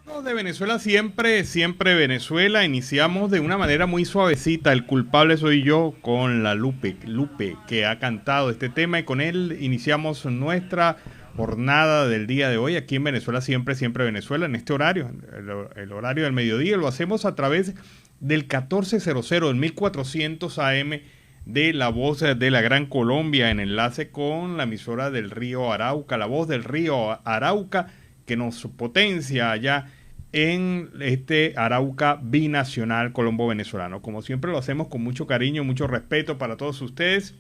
No, de Venezuela siempre, siempre Venezuela. Iniciamos de una manera muy suavecita. El culpable soy yo con la Lupe, que ha cantado este tema y con él iniciamos nuestra jornada del día de hoy aquí en Venezuela, siempre, siempre Venezuela, en este horario, el horario del mediodía. Lo hacemos a través del 1400, del 1400 AM de La Voz de la Gran Colombia, en enlace con la emisora del Río Arauca, La Voz del Río Arauca, que nos potencia allá en este Arauca binacional colombo-venezolano. Como siempre lo hacemos con mucho cariño, mucho respeto para todos ustedes,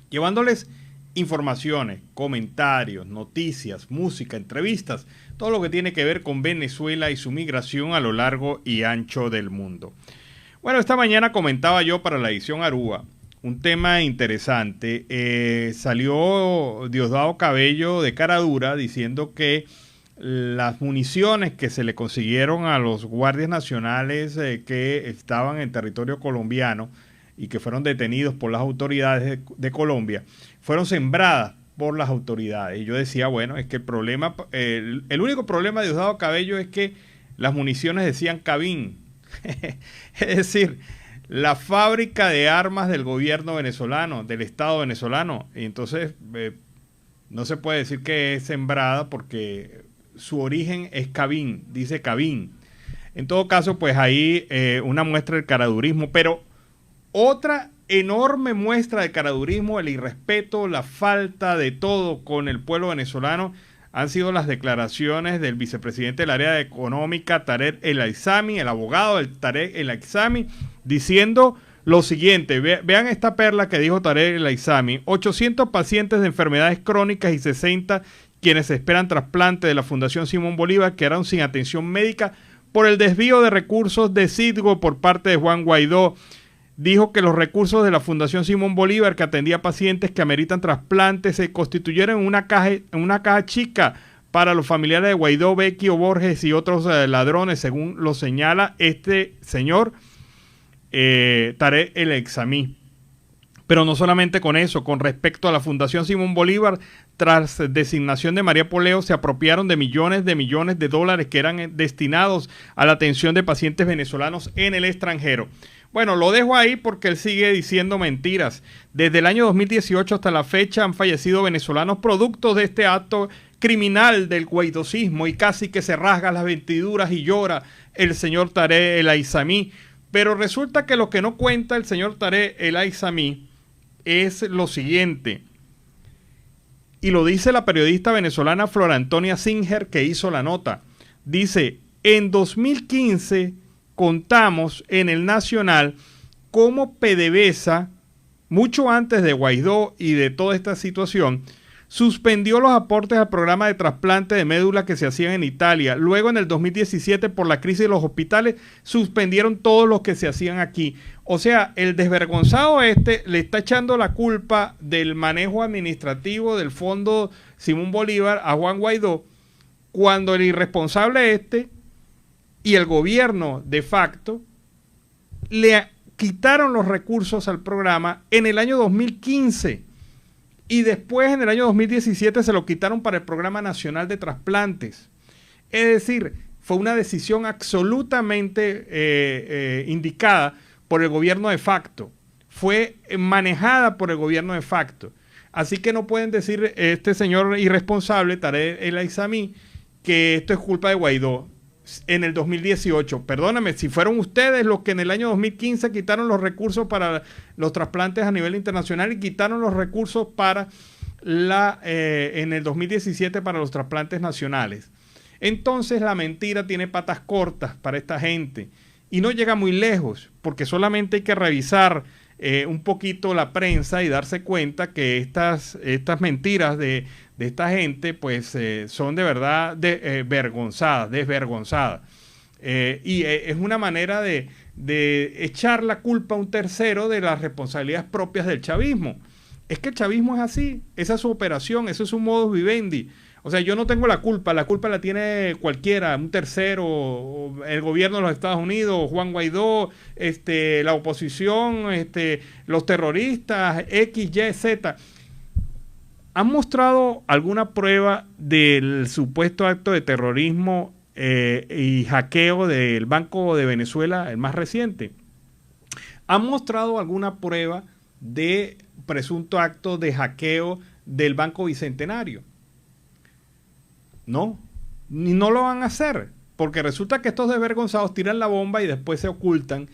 llevándoles informaciones, comentarios, noticias, música, entrevistas, todo lo que tiene que ver con Venezuela y su migración a lo largo y ancho del mundo. Bueno, esta mañana comentaba yo para la edición Aruba un tema interesante. Salió Diosdado Cabello de cara dura diciendo que las municiones que se le consiguieron a los guardias nacionales que estaban en territorio colombiano y que fueron detenidos por las autoridades de Colombia, fueron sembradas por las autoridades. Y yo decía, bueno, es que el problema, el único problema de Diosdado Cabello es que las municiones decían Cabín. Es decir, la fábrica de armas del gobierno venezolano, del Estado venezolano. Y entonces no se puede decir que es sembrada porque su origen es Cabín, dice Cabín. En todo caso, pues ahí una muestra del caradurismo, pero otra enorme muestra de caradurismo, el irrespeto, la falta de todo con el pueblo venezolano, han sido las declaraciones del vicepresidente del área económica, Tarek El Aissami, el abogado del Tarek El Aissami, diciendo lo siguiente. Vean esta perla que dijo Tarek El Aissami: 800 pacientes de enfermedades crónicas y 60 quienes esperan trasplante de la Fundación Simón Bolívar quedaron sin atención médica por el desvío de recursos de Citgo por parte de Juan Guaidó. Dijo que los recursos de la Fundación Simón Bolívar, que atendía pacientes que ameritan trasplantes, se constituyeron en una caja chica para los familiares de Guaidó, Vecchio, Borges y otros ladrones, según lo señala este señor Tarek El Aissami. Pero no solamente con eso, con respecto a la Fundación Simón Bolívar, tras designación de María Poleo, se apropiaron de millones de dólares que eran destinados a la atención de pacientes venezolanos en el extranjero. Bueno, lo dejo ahí porque él sigue diciendo mentiras. Desde el año 2018 hasta la fecha han fallecido venezolanos producto de este acto criminal del guaidosismo, y casi que se rasga las vestiduras y llora el señor Tarek El Aissami. Pero resulta que lo que no cuenta el señor Tarek El Aissami es lo siguiente, y lo dice la periodista venezolana Flora Antonia Singer, que hizo la nota. Dice: en 2015 contamos en el Nacional cómo PDVSA, mucho antes de Guaidó y de toda esta situación, suspendió los aportes al programa de trasplante de médula que se hacían en Italia. Luego, en el 2017, por la crisis de los hospitales, suspendieron todos los que se hacían aquí. O sea, el desvergonzado le está echando la culpa del manejo administrativo del Fondo Simón Bolívar a Juan Guaidó, cuando el irresponsable y el gobierno de facto le quitaron los recursos al programa en el año 2015. Y después, en el año 2017, se lo quitaron para el Programa Nacional de Trasplantes. Es decir, fue una decisión absolutamente indicada por el gobierno de facto. Fue manejada por el gobierno de facto. Así que no pueden decir este señor irresponsable, Tarek El Aissami, que esto es culpa de Guaidó. En el 2018, perdóname, si fueron ustedes los que en el año 2015 quitaron los recursos para los trasplantes a nivel internacional y quitaron los recursos para en el 2017 para los trasplantes nacionales. Entonces la mentira tiene patas cortas para esta gente y no llega muy lejos, porque solamente hay que revisar un poquito la prensa y darse cuenta que estas mentiras de esta gente pues son de verdad desvergonzadas. Es una manera de echar la culpa a un tercero de las responsabilidades propias del chavismo. Es que el chavismo es así, esa es su operación, ese es su modus vivendi. O sea, yo no tengo la culpa la tiene cualquiera, un tercero, el gobierno de los Estados Unidos, Juan Guaidó, la oposición, los terroristas, X, Y, Z. ¿Han mostrado alguna prueba del supuesto acto de terrorismo y hackeo del Banco de Venezuela, el más reciente, han mostrado alguna prueba de presunto acto de hackeo del Banco Bicentenario. No, ni no lo van a hacer, porque resulta que estos desvergonzados tiran la bomba y después se ocultan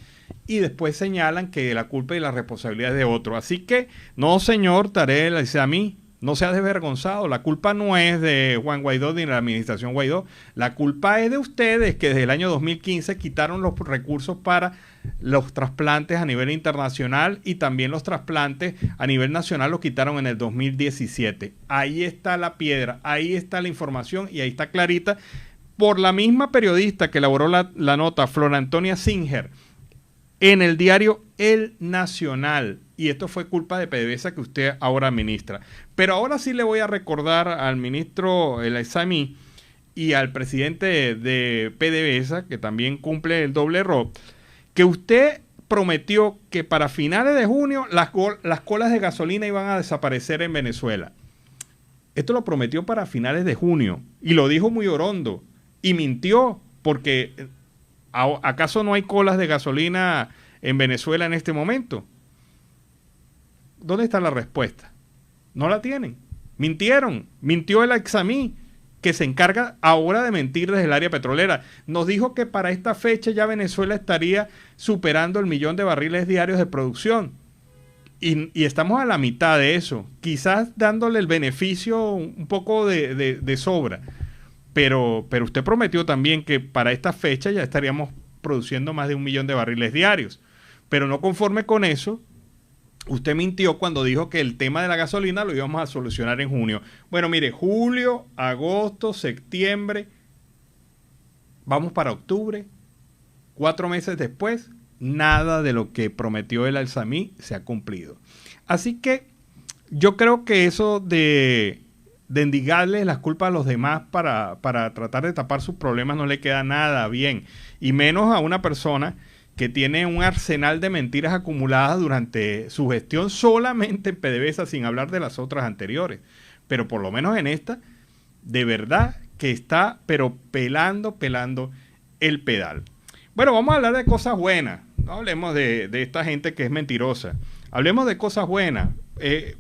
y después señalan que la culpa y la responsabilidad es de otro. Así que, no, señor Tarek El-Aissami, no sea desvergonzado. La culpa no es de Juan Guaidó ni de la administración Guaidó. La culpa es de ustedes, que desde el año 2015 quitaron los recursos para los trasplantes a nivel internacional, y también los trasplantes a nivel nacional los quitaron en el 2017. Ahí está la piedra, ahí está la información y ahí está clarita por la misma periodista que elaboró la nota, Flora Antonia Singer, en el diario El Nacional. Y esto fue culpa de PDVSA, que usted ahora administra. Pero ahora sí le voy a recordar al ministro El-Aissami y al presidente de PDVSA, que también cumple el doble rol, que usted prometió que para finales de junio las colas de gasolina iban a desaparecer en Venezuela. Esto lo prometió para finales de junio y lo dijo muy orondo y mintió, porque ¿acaso no hay colas de gasolina en Venezuela en este momento? ¿Dónde está la respuesta? No la tienen. Mintieron. Mintió El-Aissami, que se encarga ahora de mentir desde el área petrolera. Nos dijo que para esta fecha ya Venezuela estaría superando el 1.000.000 de barriles diarios de producción. Y estamos a la mitad de eso. Quizás dándole el beneficio un poco de sobra. Pero usted prometió también que para esta fecha ya estaríamos produciendo más de 1.000.000 de barriles diarios. Pero no conforme con eso, usted mintió cuando dijo que el tema de la gasolina lo íbamos a solucionar en junio. Bueno, mire, julio, agosto, septiembre, vamos para octubre, 4 meses después, nada de lo que prometió El-Aissami se ha cumplido. Así que yo creo que eso de endigarles las culpas a los demás para tratar de tapar sus problemas no le queda nada bien, y menos a una persona que tiene un arsenal de mentiras acumuladas durante su gestión solamente en PDVSA, sin hablar de las otras anteriores. Pero por lo menos en esta, de verdad que está, pero pelando el pedal. Bueno, vamos a hablar de cosas buenas. No hablemos de esta gente que es mentirosa. Hablemos de cosas buenas,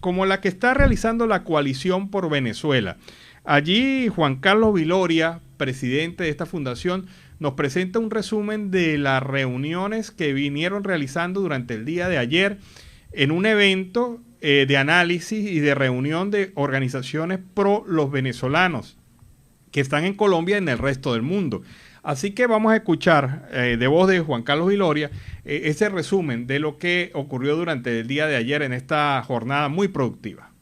como la que está realizando la Coalición por Venezuela. Allí Juan Carlos Viloria, presidente de esta fundación, nos presenta un resumen de las reuniones que vinieron realizando durante el día de ayer en un evento de análisis y de reunión de organizaciones pro los venezolanos que están en Colombia y en el resto del mundo. Así que vamos a escuchar de voz de Juan Carlos Viloria ese resumen de lo que ocurrió durante el día de ayer en esta jornada muy productiva.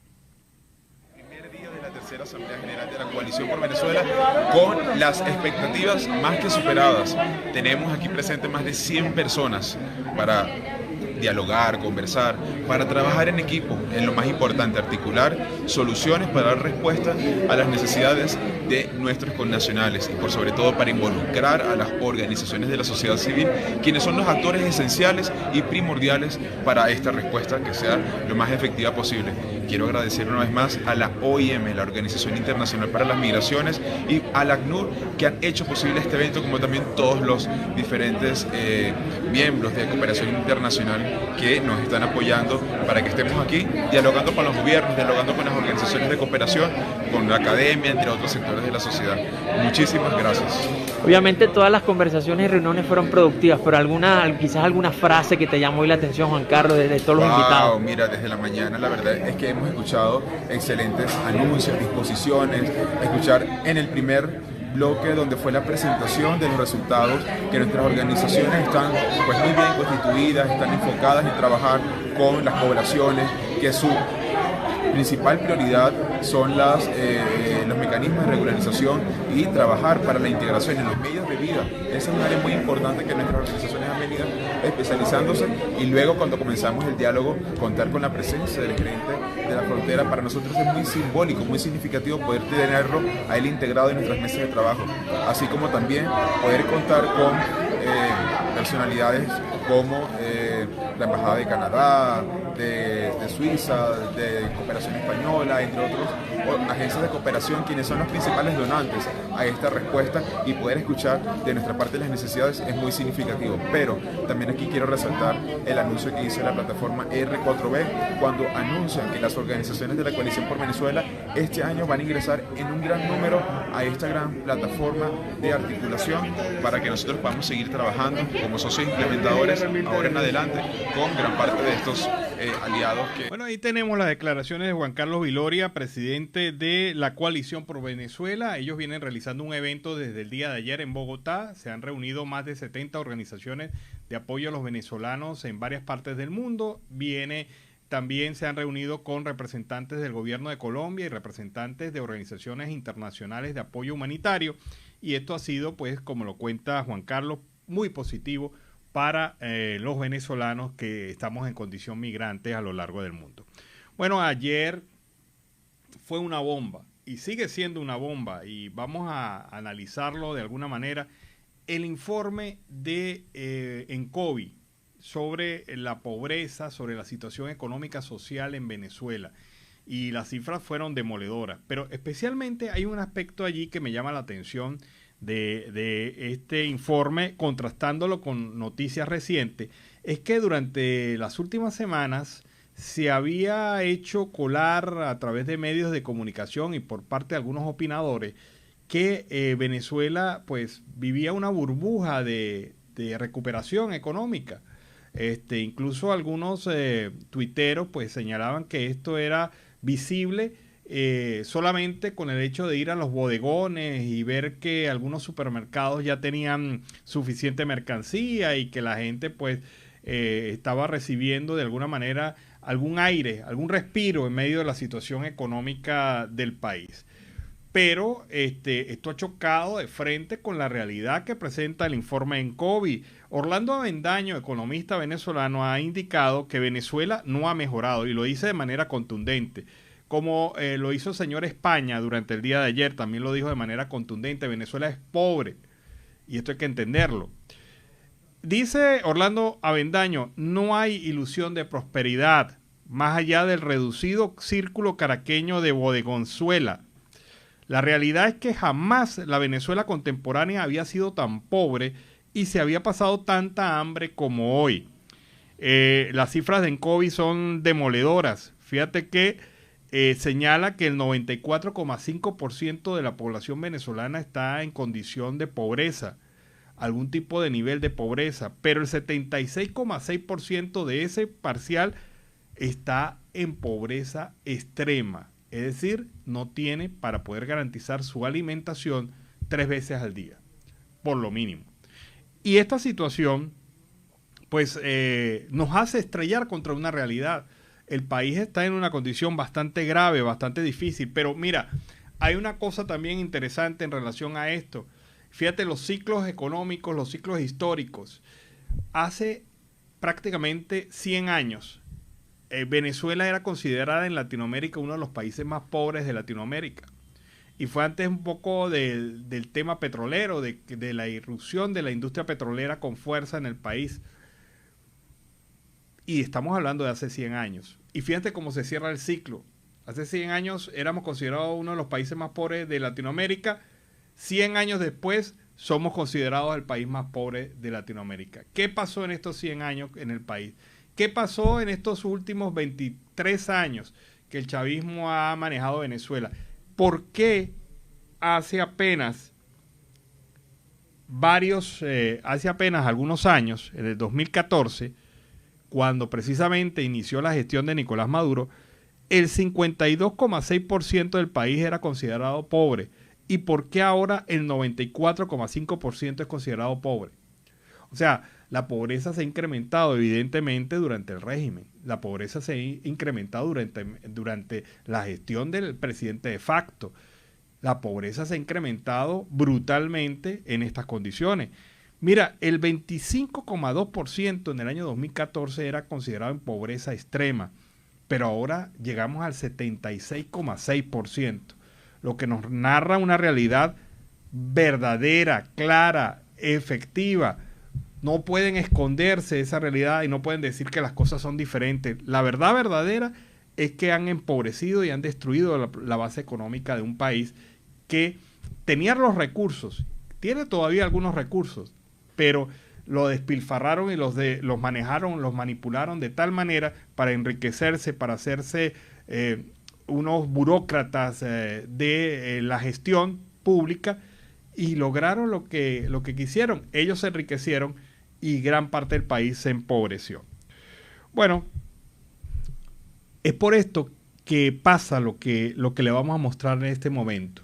Asamblea General de la Coalición por Venezuela, con las expectativas más que superadas. Tenemos aquí presentes más de 100 personas para dialogar, conversar, para trabajar en equipo, en lo más importante, articular soluciones para dar respuesta a las necesidades de nuestros connacionales y por sobre todo para involucrar a las organizaciones de la sociedad civil, quienes son los actores esenciales y primordiales para esta respuesta que sea lo más efectiva posible. Quiero agradecer una vez más a la OIM, la Organización Internacional para las Migraciones, y a la ACNUR, que han hecho posible este evento, como también todos los diferentes miembros de cooperación internacional que nos están apoyando para que estemos aquí dialogando con los gobiernos, dialogando con las organizaciones de cooperación, con la academia, entre otros sectores de la sociedad. Muchísimas gracias. Obviamente todas las conversaciones y reuniones fueron productivas, pero quizás alguna frase que te llamó la atención, Juan Carlos, de todos los invitados. Mira, desde la mañana la verdad es que hemos escuchado excelentes anuncios, disposiciones, escuchar en el primer bloque donde fue la presentación de los resultados, que nuestras organizaciones están pues muy bien constituidas, están enfocadas en trabajar con las poblaciones, que su principal prioridad son los mecanismos de regularización y trabajar para la integración en los medios de vida. Esa es un área muy importante que nuestras organizaciones han venido especializándose, y luego cuando comenzamos el diálogo, contar con la presencia del gerente de la frontera. Para nosotros es muy simbólico, muy significativo poder tenerlo a él integrado en nuestras mesas de trabajo, así como también poder contar con personalidades como de la Embajada de Canadá, de Suiza, de Cooperación Española, entre otros agencias de cooperación, quienes son los principales donantes a esta respuesta, y poder escuchar de nuestra parte las necesidades es muy significativo. Pero también aquí quiero resaltar el anuncio que hizo la plataforma R4B cuando anuncian que las organizaciones de la Coalición por Venezuela este año van a ingresar en un gran número a esta gran plataforma de articulación para que nosotros podamos seguir trabajando como socios implementadores ahora en adelante con gran parte de estos aliados que... Bueno, ahí tenemos las declaraciones de Juan Carlos Viloria, presidente de la Coalición por Venezuela. Ellos vienen realizando un evento desde el día de ayer en Bogotá. Se han reunido más de 70 organizaciones de apoyo a los venezolanos en varias partes del mundo. También se han reunido con representantes del gobierno de Colombia y representantes de organizaciones internacionales de apoyo humanitario. Y esto ha sido, pues, como lo cuenta Juan Carlos, muy positivo para los venezolanos que estamos en condición migrante a lo largo del mundo. Bueno, ayer fue una bomba y sigue siendo una bomba, y vamos a analizarlo de alguna manera. El informe de ENCOVI sobre la pobreza, sobre la situación económica social en Venezuela, y las cifras fueron demoledoras, pero especialmente hay un aspecto allí que me llama la atención de este informe, contrastándolo con noticias recientes. Es que durante las últimas semanas se había hecho colar a través de medios de comunicación y por parte de algunos opinadores que Venezuela pues vivía una burbuja de recuperación económica. Incluso algunos tuiteros pues señalaban que esto era visible solamente con el hecho de ir a los bodegones y ver que algunos supermercados ya tenían suficiente mercancía y que la gente pues estaba recibiendo de alguna manera algún aire, algún respiro en medio de la situación económica del país. Pero esto ha chocado de frente con la realidad que presenta el informe ENCOVI. Orlando Avendaño, economista venezolano, ha indicado que Venezuela no ha mejorado, y lo dice de manera contundente. Como lo hizo el señor España durante el día de ayer, también lo dijo de manera contundente: Venezuela es pobre, y esto hay que entenderlo. Dice Orlando Avendaño: no hay ilusión de prosperidad, más allá del reducido círculo caraqueño de bodegonzuela. La realidad es que jamás la Venezuela contemporánea había sido tan pobre y se había pasado tanta hambre como hoy. Las cifras de ENCOVI son demoledoras. Fíjate que señala que el 94,5% de la población venezolana está en condición de pobreza, algún tipo de nivel de pobreza, pero el 76,6% de ese parcial está en pobreza extrema. Es decir, no tiene para poder garantizar su alimentación 3 veces al día, por lo mínimo. Y esta situación, pues, nos hace estrellar contra una realidad. El país está en una condición bastante grave, bastante difícil. Pero mira, hay una cosa también interesante en relación a esto. Fíjate, los ciclos económicos, los ciclos históricos. Hace prácticamente 100 años, Venezuela era considerada en Latinoamérica uno de los países más pobres de Latinoamérica. Y fue antes un poco del tema petrolero, de la irrupción de la industria petrolera con fuerza en el país. Y estamos hablando de hace 100 años. Y fíjate cómo se cierra el ciclo. Hace 100 años éramos considerados uno de los países más pobres de Latinoamérica. 100 años después somos considerados el país más pobre de Latinoamérica. ¿Qué pasó en estos 100 años en el país? ¿Qué pasó en estos últimos 23 años que el chavismo ha manejado Venezuela? ¿Por qué hace apenas algunos años, en el 2014, cuando precisamente inició la gestión de Nicolás Maduro, el 52,6% del país era considerado pobre? ¿Y por qué ahora el 94,5% es considerado pobre? O sea, la pobreza se ha incrementado evidentemente durante el régimen. La pobreza se ha incrementado durante la gestión del presidente de facto. La pobreza se ha incrementado brutalmente en estas condiciones. Mira, el 25,2% en el año 2014 era considerado en pobreza extrema, pero ahora llegamos al 76,6%, lo que nos narra una realidad verdadera, clara, efectiva. no pueden esconderse de esa realidad y no pueden decir que las cosas son diferentes. La verdad verdadera es que han empobrecido y han destruido la base económica de un país que tenía los recursos, tiene todavía algunos recursos, pero lo despilfarraron y los manejaron, los manipularon de tal manera para enriquecerse, para hacerse unos burócratas de la gestión pública, y lograron lo que quisieron. Ellos se enriquecieron y gran parte del país se empobreció. Bueno, es por esto que pasa lo que le vamos a mostrar en este momento.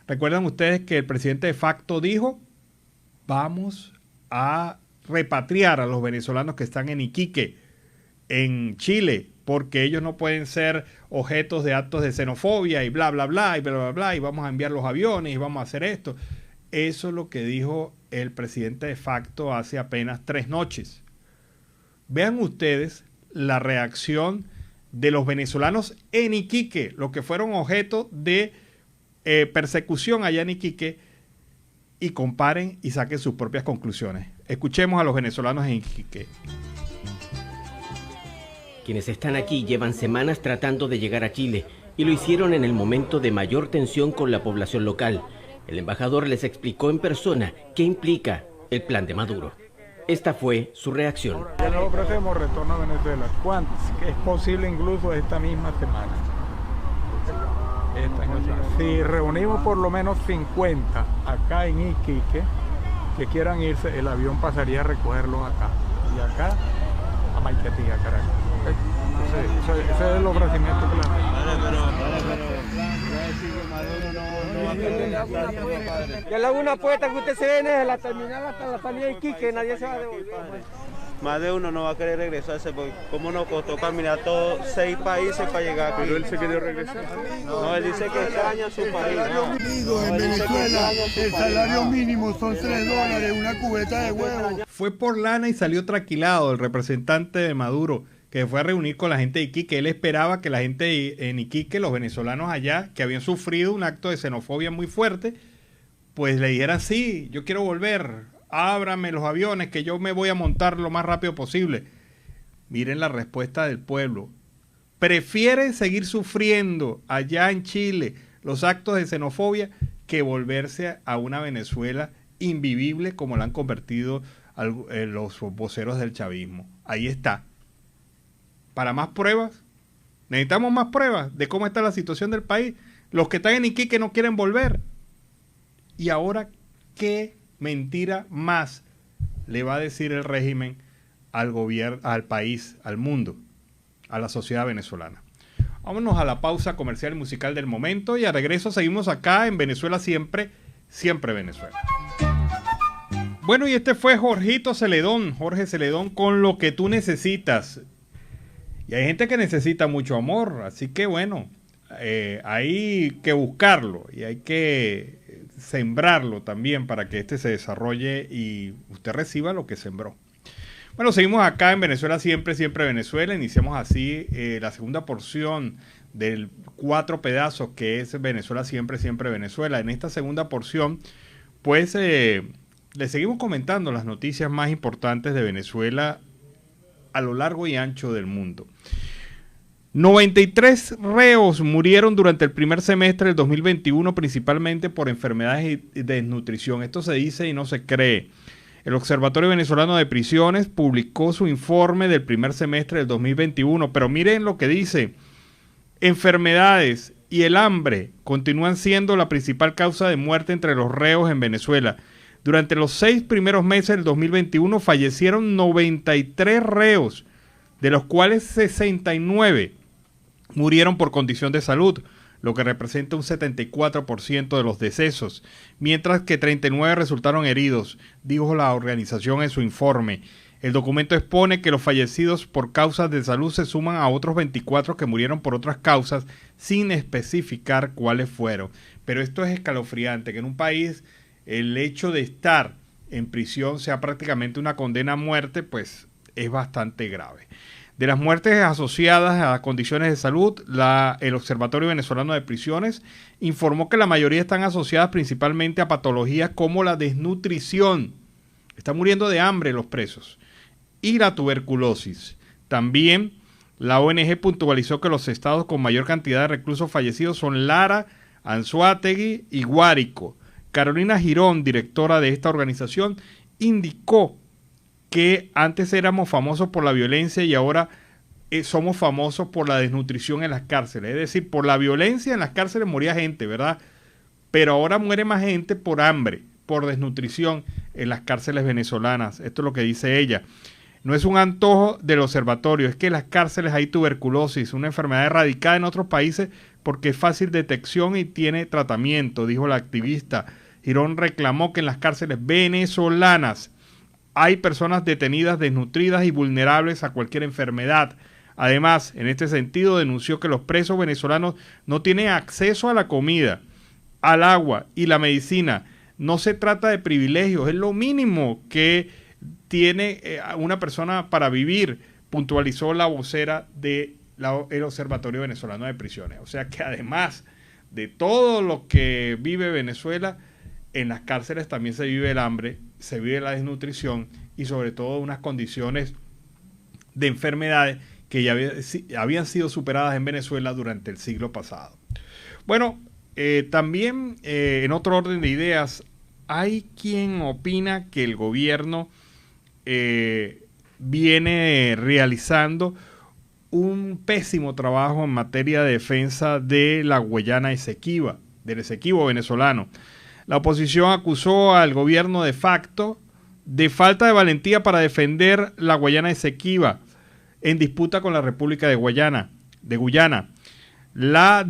Recuerdan ustedes que el presidente de facto dijo: vamos a repatriar a los venezolanos que están en Iquique, en Chile, porque ellos no pueden ser objetos de actos de xenofobia y bla, bla, bla, y bla, bla, bla, y vamos a enviar los aviones y vamos a hacer esto. Eso es lo que dijo el presidente de facto hace apenas 3 noches. Vean ustedes la reacción de los venezolanos en Iquique, los que fueron objeto de persecución allá en Iquique, y comparen y saquen sus propias conclusiones. Escuchemos a los venezolanos en Iquique. Quienes están aquí llevan semanas tratando de llegar a Chile y lo hicieron en el momento de mayor tensión con la población local. El embajador les explicó en persona qué implica el plan de Maduro. Esta fue su reacción. Ya nos ofrecemos retorno a Venezuela. ¿Cuántos? Es posible incluso esta misma semana. Si reunimos por lo menos 50 acá en Iquique que quieran irse, el avión pasaría a recogerlos acá. Y acá a Maiquetía, Caracas. Ese es el ofrecimiento que le Ya le hago una apuesta que usted se viene de la terminal hasta la salida de Iquique, nadie se va a devolver. Más de uno no va a querer regresarse, porque cómo nos costó caminar todos 6 países para llegar aquí. ¿Pero él se quería regresar? No, él dice que extraña su país. En Venezuela el salario mínimo son $3, una cubeta de huevos. Fue por lana y salió tranquilado el representante de Maduro, que fue a reunir con la gente de Iquique. Él esperaba que la gente en Iquique, los venezolanos allá, que habían sufrido un acto de xenofobia muy fuerte, pues le dijeran: sí, yo quiero volver, ábrame los aviones, que yo me voy a montar lo más rápido posible. Miren la respuesta del pueblo. Prefiere seguir sufriendo allá en Chile los actos de xenofobia que volverse a una Venezuela invivible como la han convertido los voceros del chavismo. Ahí está. Para más pruebas, necesitamos más pruebas de cómo está la situación del país. Los que están en Iquique no quieren volver. Y ahora, ¿qué mentira más le va a decir el régimen al gobierno, al país, al mundo, a la sociedad venezolana? Vámonos a la pausa comercial y musical del momento, y a regreso seguimos acá en Venezuela Siempre, Siempre Venezuela. Bueno, y este fue Jorge Celedón, con Lo que tú necesitas. Y hay gente que necesita mucho amor, así que bueno, hay que buscarlo y hay que sembrarlo también para que este se desarrolle y usted reciba lo que sembró. Bueno, seguimos acá en Venezuela Siempre, Siempre Venezuela. Iniciamos así la segunda porción del 4 pedazos que es Venezuela Siempre, Siempre Venezuela. En esta segunda porción, pues, le seguimos comentando las noticias más importantes de Venezuela a lo largo y ancho del mundo. 93 reos murieron durante el primer semestre del 2021, principalmente por enfermedades y desnutrición. Esto se dice y no se cree. El Observatorio Venezolano de Prisiones publicó su informe del primer semestre del 2021, pero miren lo que dice: enfermedades y el hambre continúan siendo la principal causa de muerte entre los reos en Venezuela. Durante los 6 primeros meses del 2021 fallecieron 93 reos, de los cuales 69 murieron por condición de salud, lo que representa un 74% de los decesos, mientras que 39 resultaron heridos, dijo la organización en su informe. El documento expone que los fallecidos por causas de salud se suman a otros 24 que murieron por otras causas, sin especificar cuáles fueron. Pero esto es escalofriante, que en un país el hecho de estar en prisión sea prácticamente una condena a muerte, pues es bastante grave. De las muertes asociadas a las condiciones de salud, el Observatorio Venezolano de Prisiones informó que la mayoría están asociadas principalmente a patologías como la desnutrición, Están muriendo de hambre los presos. Y la tuberculosis. También la ONG puntualizó que los estados con mayor cantidad de reclusos fallecidos son Lara, Anzoátegui y Guárico. Carolina Girón, directora de esta organización, indicó que antes éramos famosos por la violencia y ahora somos famosos por la desnutrición en las cárceles. Es decir, por la violencia en las cárceles moría gente, ¿verdad? Pero ahora muere más gente por hambre, por desnutrición en las cárceles venezolanas. Esto es lo que dice ella. No es un antojo del observatorio, es que en las cárceles hay tuberculosis, una enfermedad erradicada en otros países porque es fácil detección y tiene tratamiento, dijo la activista. Girón reclamó que en las cárceles venezolanas hay personas detenidas, desnutridas y vulnerables a cualquier enfermedad. Además, en este sentido, denunció que los presos venezolanos no tienen acceso a la comida, al agua y la medicina. No se trata de privilegios, es lo mínimo que tiene una persona para vivir, puntualizó la vocera del Observatorio Venezolano de Prisiones. O sea que además de todo lo que vive Venezuela, en las cárceles también se vive el hambre, se vive la desnutrición y sobre todo unas condiciones de enfermedades que ya habían sido superadas en Venezuela durante el siglo pasado. Bueno, también en otro orden de ideas, hay quien opina que el gobierno viene realizando un pésimo trabajo en materia de defensa de la Guayana Esequiba, del Esequibo venezolano. La oposición acusó al gobierno de facto de falta de valentía para defender la Guayana Esequiba en disputa con la República de Guyana. La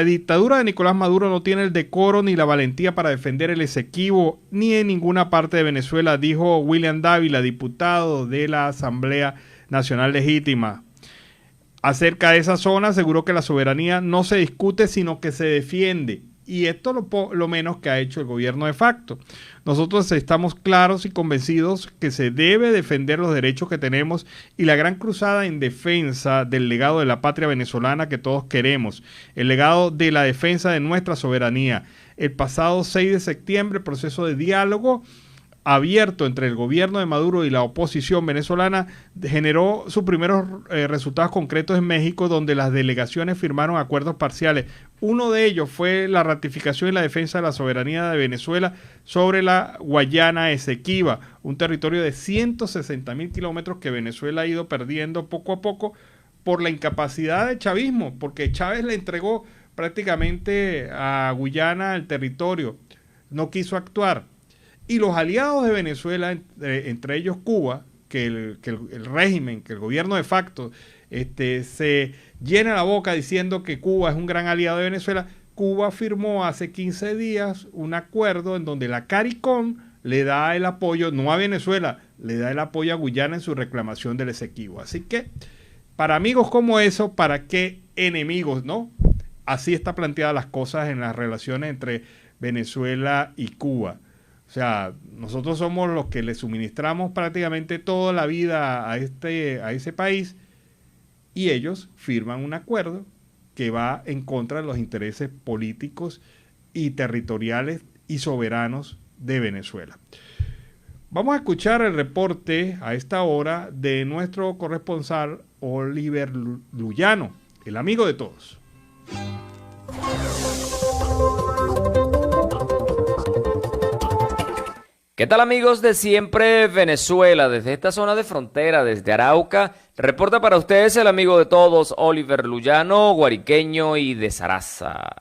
dictadura de Nicolás Maduro no tiene el decoro ni la valentía para defender el Esequibo ni en ninguna parte de Venezuela, dijo William Dávila, diputado de la Asamblea Nacional Legítima. Acerca de esa zona aseguró que la soberanía no se discute sino que se defiende. Y esto lo menos que ha hecho el gobierno de facto. Nosotros estamos claros y convencidos que se debe defender los derechos que tenemos y la gran cruzada en defensa del legado de la patria venezolana que todos queremos, el legado de la defensa de nuestra soberanía. El pasado 6 de septiembre, el proceso de diálogo abierto entre el gobierno de Maduro y la oposición venezolana generó sus primeros resultados concretos en México, donde las delegaciones firmaron acuerdos parciales. Uno de ellos fue la ratificación y la defensa de la soberanía de Venezuela sobre la Guayana Esequiba, un territorio de 160.000 kilómetros que Venezuela ha ido perdiendo poco a poco por la incapacidad del chavismo, porque Chávez le entregó prácticamente a Guyana el territorio, no quiso actuar. Y los aliados de Venezuela, entre ellos Cuba, que el régimen, que el gobierno de facto se llena la boca diciendo que Cuba es un gran aliado de Venezuela, Cuba firmó hace 15 días un acuerdo en donde la CARICOM le da el apoyo, no a Venezuela, le da el apoyo a Guyana en su reclamación del Esequibo. Así que, para amigos como eso, ¿para qué enemigos, no? Así está planteadas las cosas en las relaciones entre Venezuela y Cuba. O sea, nosotros somos los que le suministramos prácticamente toda la vida a ese país y ellos firman un acuerdo que va en contra de los intereses políticos y territoriales y soberanos de Venezuela. Vamos a escuchar el reporte a esta hora de nuestro corresponsal Oliver Luyano, el amigo de todos. ¿Qué tal amigos de Siempre Venezuela? Desde esta zona de frontera, desde Arauca, reporta para ustedes el amigo de todos, Oliver Luyano, guariqueño y de Zaraza.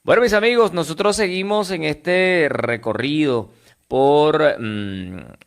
Bueno, mis amigos, nosotros seguimos en este recorrido por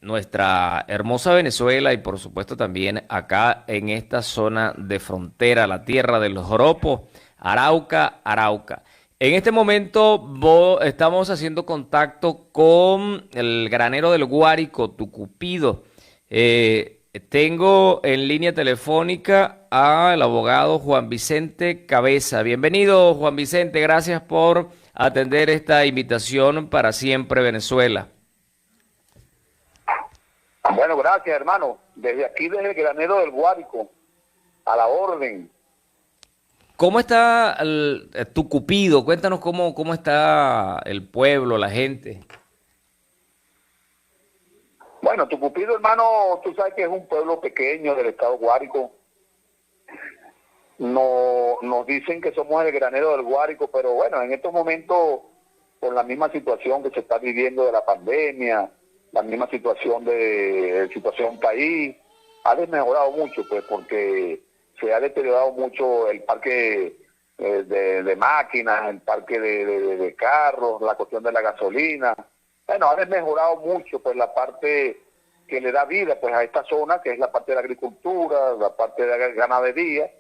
nuestra hermosa Venezuela y por supuesto también acá en esta zona de frontera, la tierra de los joropos, Arauca. En este momento estamos haciendo contacto con el granero del Guárico, Tucupido. Tengo en línea telefónica al abogado Juan Vicente Cabeza. Bienvenido, Juan Vicente. Gracias por atender esta invitación para Siempre Venezuela. Bueno, gracias, hermano. Desde aquí, desde el granero del Guárico, a la orden. ¿Cómo está Tucupido? Cuéntanos cómo está el pueblo, la gente. Bueno, Tucupido, hermano, tú sabes que es un pueblo pequeño del estado Guárico. No, nos dicen que somos el granero del Guárico, pero bueno, en estos momentos, con la misma situación que se está viviendo de la pandemia, la misma situación de situación país, ha desmejorado mucho, pues, porque se ha deteriorado mucho el parque de máquinas, el parque de carros, la cuestión de la gasolina. Bueno, ha desmejorado mucho, pues, la parte que le da vida, pues, a esta zona, que es la parte de la agricultura, la parte de la ganadería.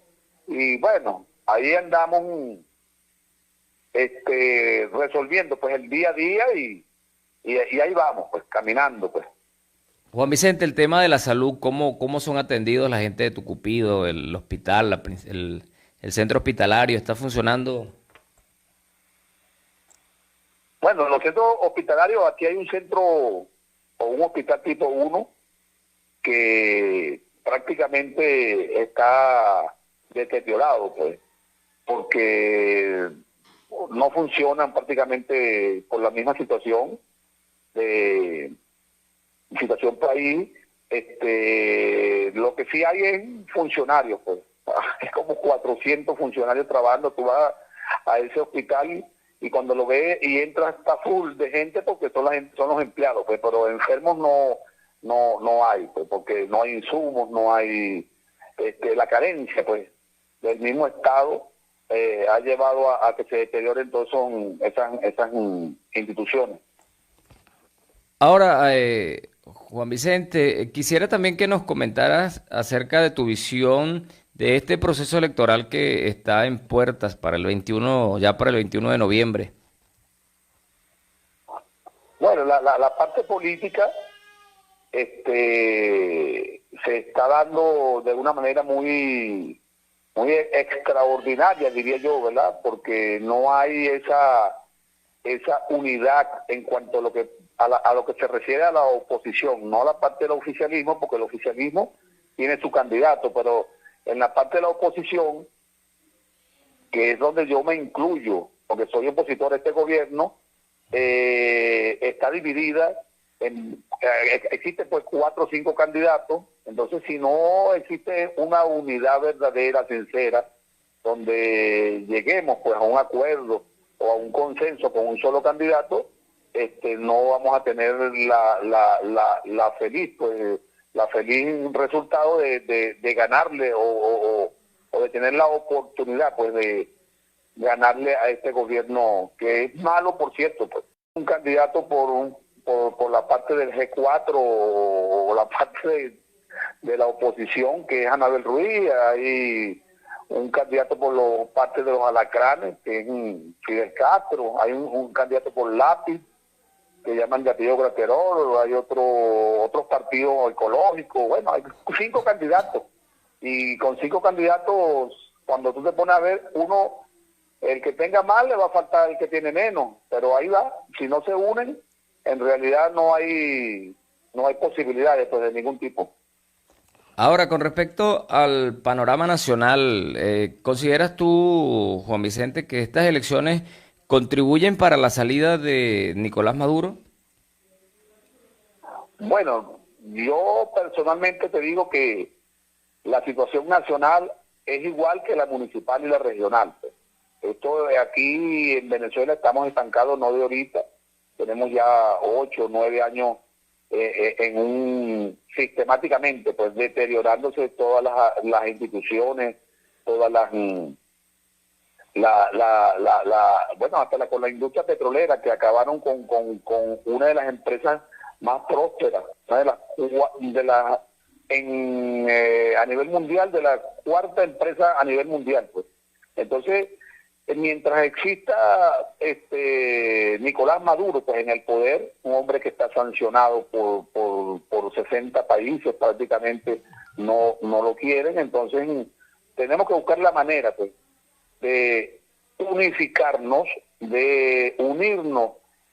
Y bueno, ahí andamos resolviendo, pues, el día a día y ahí vamos, pues, caminando, pues. Juan Vicente, el tema de la salud, ¿cómo son atendidos la gente de Tucupido, el hospital, el centro hospitalario? ¿Está funcionando? Bueno, en los centros hospitalarios, aquí hay un centro o un hospital tipo 1 que prácticamente está deteriorado, pues, porque no funcionan prácticamente por la misma situación de situación país. Lo que sí hay es funcionarios, pues, es como 400 funcionarios trabajando. Tú vas a ese hospital y cuando lo ves y entras está full de gente porque son los empleados, pues, pero enfermos no hay, pues, porque no hay insumos, no hay la carencia, pues, del mismo Estado ha llevado a que se deterioren todas esas instituciones. Ahora, Juan Vicente, quisiera también que nos comentaras acerca de tu visión de este proceso electoral que está en puertas para el 21, ya para el 21 de noviembre. Bueno, la parte política se está dando de una manera muy extraordinaria, diría yo, ¿verdad? Porque no hay esa unidad en cuanto a lo que se refiere a la oposición, no a la parte del oficialismo, porque el oficialismo tiene su candidato, pero en la parte de la oposición, que es donde yo me incluyo, porque soy opositor a este gobierno, está dividida existen pues 4 o 5 candidatos. Entonces, si no existe una unidad verdadera, sincera, donde lleguemos pues a un acuerdo o a un consenso con un solo candidato, no vamos a tener la feliz resultado de ganarle o de tener la oportunidad pues de ganarle a este gobierno, que es malo, por cierto, pues. Un candidato por la parte del G4 o la parte de la oposición, que es Anabel Ruiz. Hay un candidato por la parte de los alacranes, que es Fidel Castro. Hay un candidato por Lápiz, que llaman de apellido Graterol. Hay otros partidos ecológicos. Bueno, hay 5 candidatos. Y con 5 candidatos, cuando tú te pones a ver, el que tenga más le va a faltar el que tiene menos. Pero ahí va, si no se unen, en realidad no hay posibilidades pues, de ningún tipo. Ahora, con respecto al panorama nacional, ¿consideras tú, Juan Vicente, que estas elecciones contribuyen para la salida de Nicolás Maduro? Bueno, yo personalmente te digo que la situación nacional es igual que la municipal y la regional. Esto de aquí en Venezuela estamos estancados no de ahorita. Tenemos ya 8 o 9 años sistemáticamente pues deteriorándose todas las instituciones, todas bueno, hasta con la industria petrolera, que acabaron con una de las empresas más prósperas, una a nivel mundial, de la 4ª empresa a nivel mundial, pues. Entonces, mientras exista Nicolás Maduro pues en el poder, un hombre que está sancionado por 60 países prácticamente no lo quieren, entonces tenemos que buscar la manera pues de unificarnos, de unirnos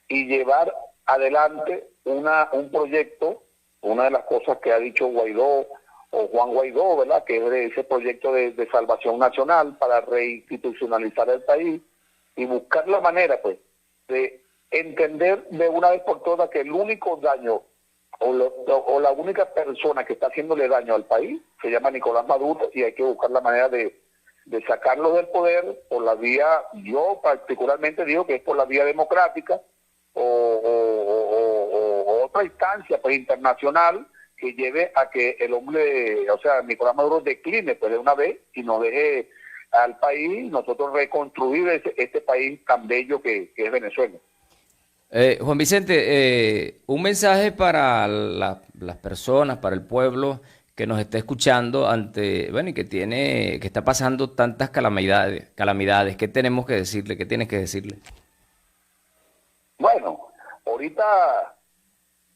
y llevar adelante un proyecto. Una de las cosas que ha dicho Guaidó o Juan Guaidó, ¿verdad?, que es de ese proyecto de salvación nacional para reinstitucionalizar el país y buscar la manera, pues, de entender de una vez por todas que el único daño o la única persona que está haciéndole daño al país se llama Nicolás Maduro, y hay que buscar la manera de sacarlo del poder por la vía, yo particularmente digo que es por la vía democrática o otra instancia pues internacional que lleve a que el hombre, o sea, Nicolás Maduro decline pues de una vez y nos deje al país, nosotros reconstruir este país tan bello que es Venezuela. Juan Vicente, un mensaje para las personas, para el pueblo que nos está escuchando ante, bueno, y que está pasando tantas calamidades. ¿Qué tenemos que decirle? ¿Qué tienes que decirle? Bueno, ahorita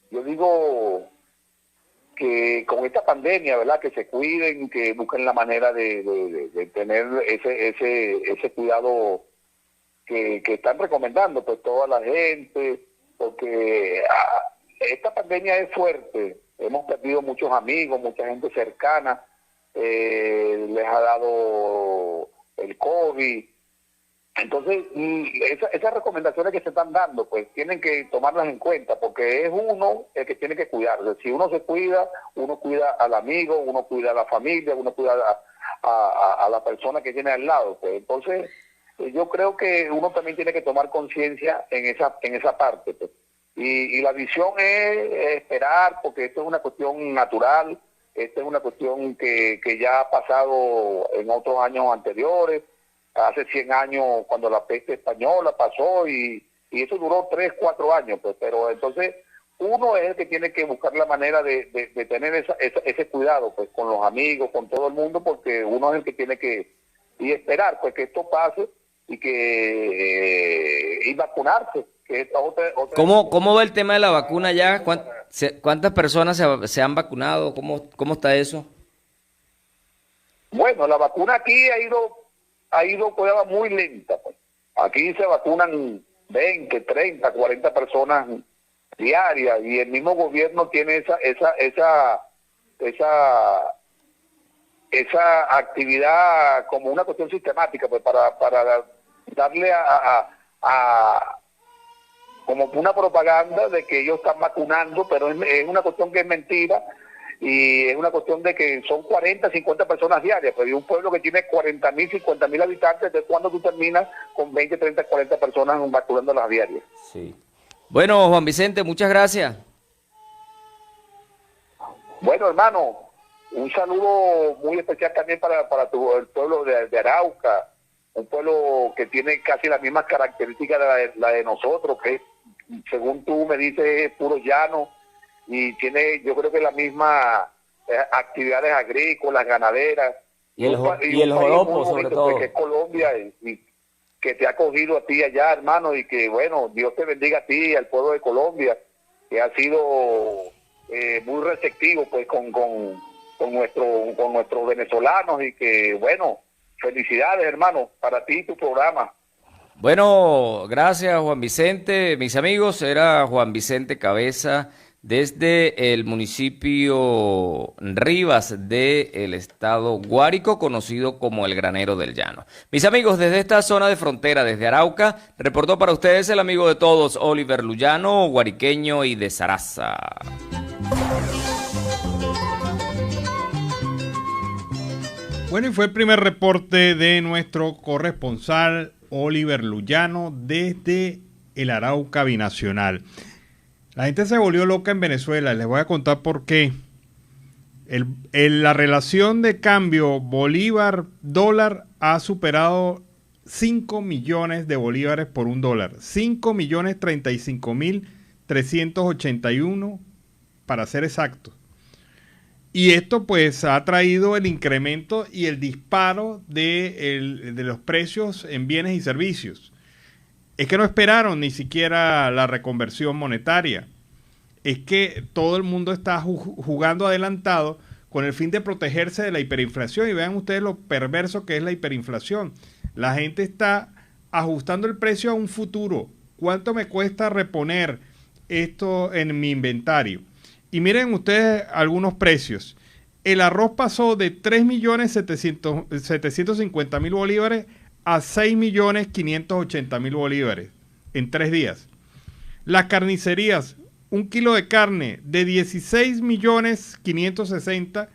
yo digo que con esta pandemia, ¿verdad? Que se cuiden, que busquen la manera de tener ese cuidado que están recomendando pues toda la gente, porque esta pandemia es fuerte. Hemos perdido muchos amigos, mucha gente cercana, les ha dado el COVID. Entonces, esas recomendaciones que se están dando, pues tienen que tomarlas en cuenta, porque es uno el que tiene que cuidarse. Si uno se cuida, uno cuida al amigo, uno cuida a la familia, uno cuida a la persona que tiene al lado. Pues entonces, yo creo que uno también tiene que tomar conciencia en esa parte, pues. Y la visión es esperar, porque esto es una cuestión natural, esta es una cuestión que ya ha pasado en otros años anteriores, hace 100 años cuando la peste española pasó y eso duró 3, 4 años, pues, pero entonces uno es el que tiene que buscar la manera de tener ese cuidado pues con los amigos, con todo el mundo, porque uno es el que tiene que esperar pues que esto pase y vacunarse. Que es otra... ¿Cómo va el tema de la vacuna ya? ¿Cuántas personas se han vacunado? ¿Cómo está eso? Bueno, la vacuna aquí ha ido muy lenta, pues. Aquí se vacunan 20, 30, 40 personas diarias y el mismo gobierno tiene esa actividad como una cuestión sistemática, pues para darle como una propaganda de que ellos están vacunando, pero es una cuestión que es mentira, y es una cuestión de que son 40, 50 personas diarias, pero hay un pueblo que tiene 40.000, 50.000 habitantes. ¿De cuándo tú terminas con 20, 30, 40 personas vacunando las diarias? Sí. Bueno, Juan Vicente, muchas gracias. Bueno, hermano, un saludo muy especial también para el pueblo de Arauca, un pueblo que tiene casi las mismas características de la de nosotros, que es, según tú me dices, es puro llano, y tiene, yo creo que las mismas actividades agrícolas, ganaderas. Y el joropo, sobre todo. Que es Colombia, y que te ha acogido a ti allá, hermano, y que, bueno, Dios te bendiga a ti y al pueblo de Colombia, que ha sido muy receptivo pues con nuestros venezolanos, y que, bueno, felicidades, hermano, para ti y tu programa. Bueno, gracias, Juan Vicente. Mis amigos, era Juan Vicente Cabeza desde el municipio Rivas del estado Guárico, conocido como el Granero del Llano. Mis amigos, desde esta zona de frontera, desde Arauca, reportó para ustedes el amigo de todos, Oliver Luyano, guariqueño y de Zaraza. Bueno, y fue el primer reporte de nuestro corresponsal Oliver Luyano desde el Arauca binacional. La gente se volvió loca en Venezuela, les voy a contar por qué. La relación de cambio bolívar-dólar ha superado 5 millones de bolívares por un dólar. 5.035.381 para ser exactos. Y esto pues ha traído el incremento y el disparo de los precios en bienes y servicios. Es que no esperaron ni siquiera la reconversión monetaria. Es que todo el mundo está jugando adelantado con el fin de protegerse de la hiperinflación. Y vean ustedes lo perverso que es la hiperinflación. La gente está ajustando el precio a un futuro. ¿Cuánto me cuesta reponer esto en mi inventario? Y miren ustedes algunos precios. El arroz pasó de 3.750.000 bolívares a 6.580.000 bolívares en 3 días. Las carnicerías un kilo de carne de 16.560.000,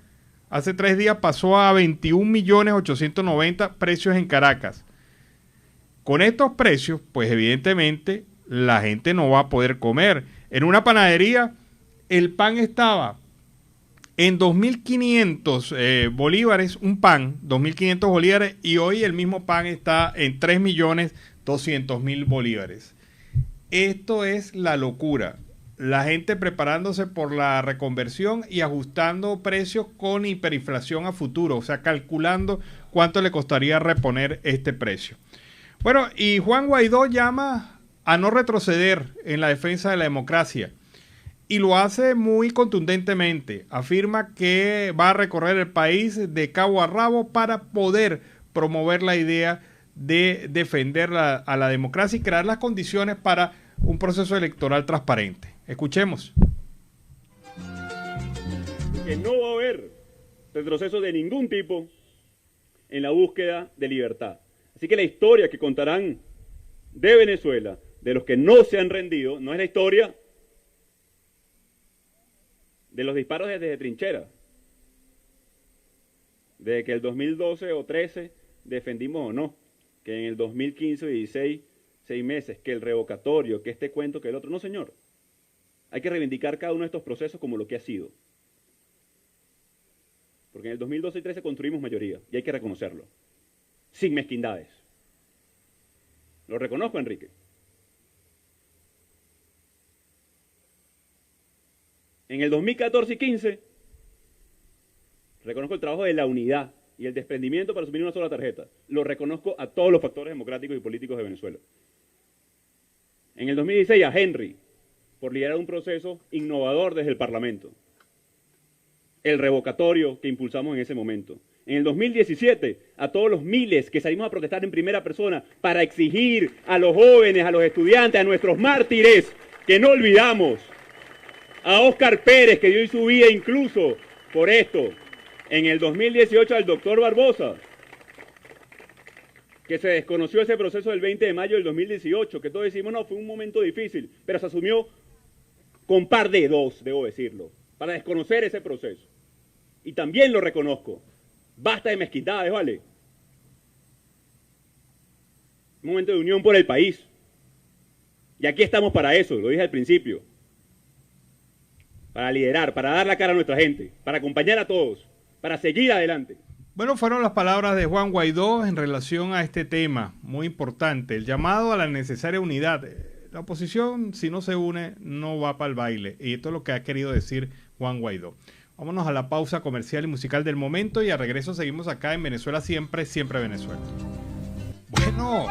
hace 3 días pasó a 21.890.000 precios en Caracas. Con estos precios, pues evidentemente la gente no va a poder comer. En una panadería, el pan estaba en 2.500 bolívares, un pan, 2.500 bolívares, y hoy el mismo pan está en 3.200.000 bolívares. Esto es la locura. La gente preparándose por la reconversión y ajustando precios con hiperinflación a futuro, o sea, calculando cuánto le costaría reponer este precio. Bueno, y Juan Guaidó llama a no retroceder en la defensa de la democracia y lo hace muy contundentemente. Afirma que va a recorrer el país de cabo a rabo para poder promover la idea de defender a la democracia y crear las condiciones para un proceso electoral transparente. Escuchemos. Que no va a haber retroceso de ningún tipo en la búsqueda de libertad. Así que la historia que contarán de Venezuela, de los que no se han rendido, no es la historia de los disparos desde trinchera. De que el 2012 o 13 defendimos o no. Que en el 2015 o 16, 6 meses, que el revocatorio, que este cuento, que el otro. No, señor. Hay que reivindicar cada uno de estos procesos como lo que ha sido. Porque en el 2012 y 13 construimos mayoría, y hay que reconocerlo. Sin mezquindades. Lo reconozco, Enrique. En el 2014 y 15, reconozco el trabajo de la unidad y el desprendimiento para asumir una sola tarjeta. Lo reconozco a todos los factores democráticos y políticos de Venezuela. En el 2016 a Henry, por liderar un proceso innovador desde el Parlamento. El revocatorio que impulsamos en ese momento. En el 2017, a todos los miles que salimos a protestar en primera persona para exigir a los jóvenes, a los estudiantes, a nuestros mártires, que no olvidamos. A Óscar Pérez, que dio su vida incluso por esto. En el 2018 al doctor Barbosa, que se desconoció ese proceso del 20 de mayo del 2018, que todos decimos, no, fue un momento difícil, pero se asumió con par de dos, debo decirlo, para desconocer ese proceso. Y también lo reconozco. Basta de mezquindades, ¿vale? Un momento de unión por el país. Y aquí estamos para eso, lo dije al principio. Para liderar, para dar la cara a nuestra gente, para acompañar a todos, para seguir adelante. Bueno, fueron las palabras de Juan Guaidó en relación a este tema muy importante, el llamado a la necesaria unidad. La oposición, si no se une, no va para el baile. Y esto es lo que ha querido decir Juan Guaidó. Vámonos a la pausa comercial y musical del momento y a regreso seguimos acá en Venezuela Siempre, Siempre Venezuela. Bueno,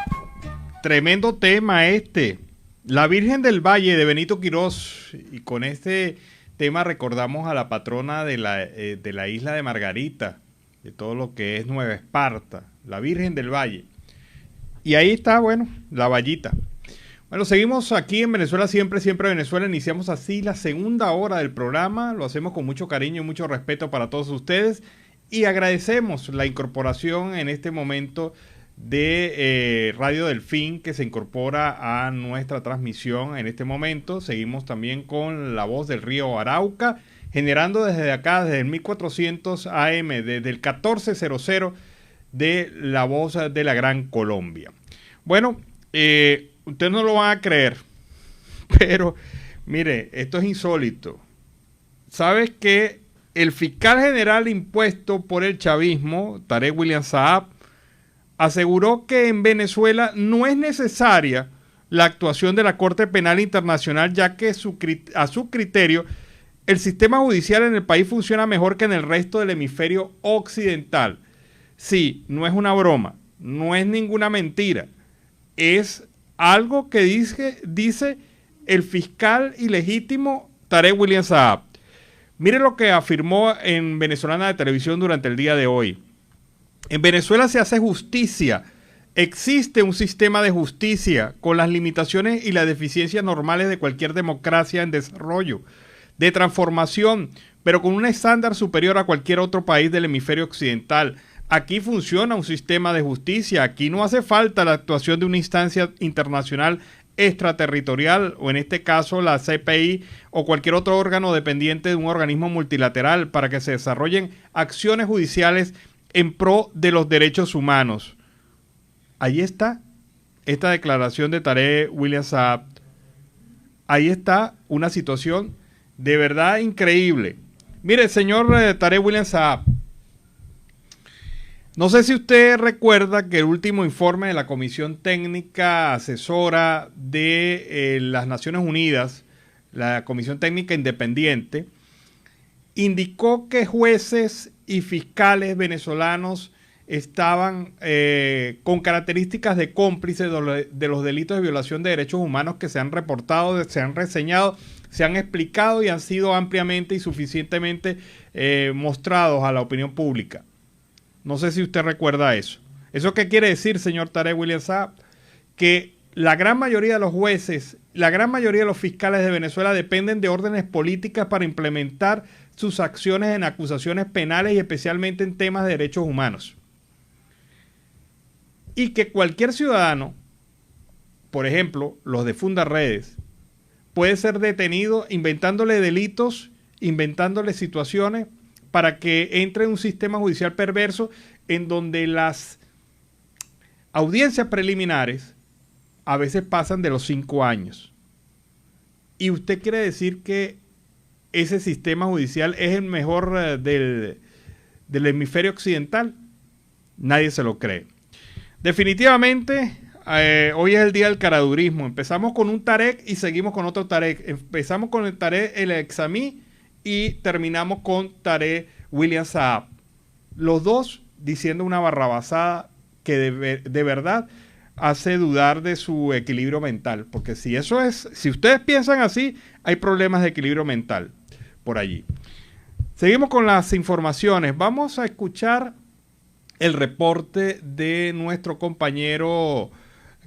tremendo tema este. La Virgen del Valle de Benito Quirós. Y con este tema recordamos a la patrona de la isla de Margarita, de todo lo que es Nueva Esparta, la Virgen del Valle. Y ahí está, bueno, la vallita. Bueno, seguimos aquí en Venezuela Siempre, Siempre Venezuela. Iniciamos así la segunda hora del programa. Lo hacemos con mucho cariño y mucho respeto para todos ustedes. Y agradecemos la incorporación en este momento de Radio Delfín, que se incorpora a nuestra transmisión en este momento. Seguimos también con La Voz del Río Arauca, generando desde acá, desde el 1400 AM, desde el 1400 de La Voz de la Gran Colombia. Bueno, ustedes no lo van a creer, pero mire, esto es insólito. ¿Sabes que el fiscal general impuesto por el chavismo, Tarek William Saab, aseguró que en Venezuela no es necesaria la actuación de la Corte Penal Internacional, ya que a su criterio el sistema judicial en el país funciona mejor que en el resto del hemisferio occidental? Sí, no es una broma, no es ninguna mentira, es algo que dice el fiscal ilegítimo Tarek William Saab. Mire lo que afirmó en Venezolana de Televisión durante el día de hoy. En Venezuela se hace justicia. Existe un sistema de justicia con las limitaciones y las deficiencias normales de cualquier democracia en desarrollo, de transformación, pero con un estándar superior a cualquier otro país del hemisferio occidental. Aquí funciona un sistema de justicia. Aquí no hace falta la actuación de una instancia internacional extraterritorial, o en este caso la CPI o cualquier otro órgano dependiente de un organismo multilateral, para que se desarrollen acciones judiciales en pro de los derechos humanos. Ahí está esta declaración de Tarek William Saab. Ahí está una situación de verdad increíble. Mire, señor Tarek William Saab, no sé si usted recuerda que el último informe de la Comisión Técnica Asesora de las Naciones Unidas, la Comisión Técnica Independiente, indicó que jueces y fiscales venezolanos estaban con características de cómplices de los delitos de violación de derechos humanos que se han reportado, se han reseñado, se han explicado y han sido ampliamente y suficientemente mostrados a la opinión pública. No sé si usted recuerda eso. ¿Eso qué quiere decir, señor Tarek William Saab? Que la gran mayoría de los jueces, la gran mayoría de los fiscales de Venezuela dependen de órdenes políticas para implementar sus acciones en acusaciones penales y especialmente en temas de derechos humanos. Y que cualquier ciudadano, por ejemplo, los de Fundaredes, puede ser detenido inventándole delitos, inventándole situaciones para que entre en un sistema judicial perverso en donde las audiencias preliminares a veces pasan de los 5 años. ¿Y usted quiere decir que ese sistema judicial es el mejor del hemisferio occidental? Nadie se lo cree. Definitivamente, hoy es el día del caradurismo. Empezamos con un Tarek y seguimos con otro Tarek. Empezamos con el Tarek el Examí y terminamos con Tarek William Saab. Los dos diciendo una barrabasada que de verdad hace dudar de su equilibrio mental. Porque si eso es, si ustedes piensan así, hay problemas de equilibrio mental por allí. Seguimos con las informaciones. Vamos a escuchar el reporte de nuestro compañero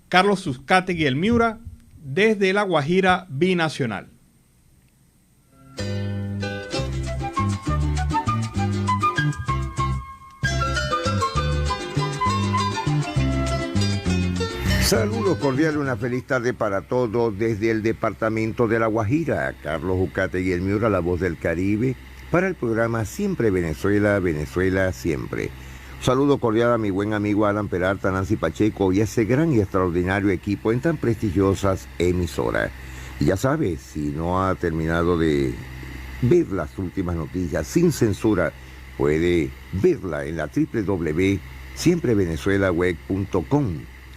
Carlos Suscategui el Miura desde La Guajira Binacional. Saludos cordiales, una feliz tarde para todos desde el departamento de La Guajira. Carlos Suscategui el Miura, la voz del Caribe, para el programa Siempre Venezuela, Venezuela Siempre. Saludo cordial a mi buen amigo Alan Peralta, Nancy Pacheco y a ese gran y extraordinario equipo en tan prestigiosas emisoras. Y ya sabes, si no ha terminado de ver las últimas noticias sin censura, puede verla en la www.siemprevenezuelaweb.com.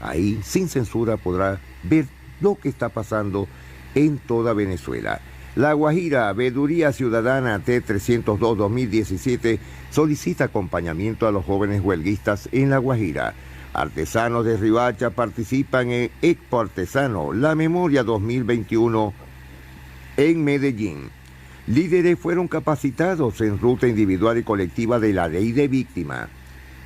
Ahí, sin censura, podrá ver lo que está pasando en toda Venezuela. La Guajira, Veeduría Ciudadana T302-2017 solicita acompañamiento a los jóvenes huelguistas en La Guajira. Artesanos de Riohacha participan en Expo Artesano, la Memoria 2021 en Medellín. Líderes fueron capacitados en ruta individual y colectiva de la ley de víctima.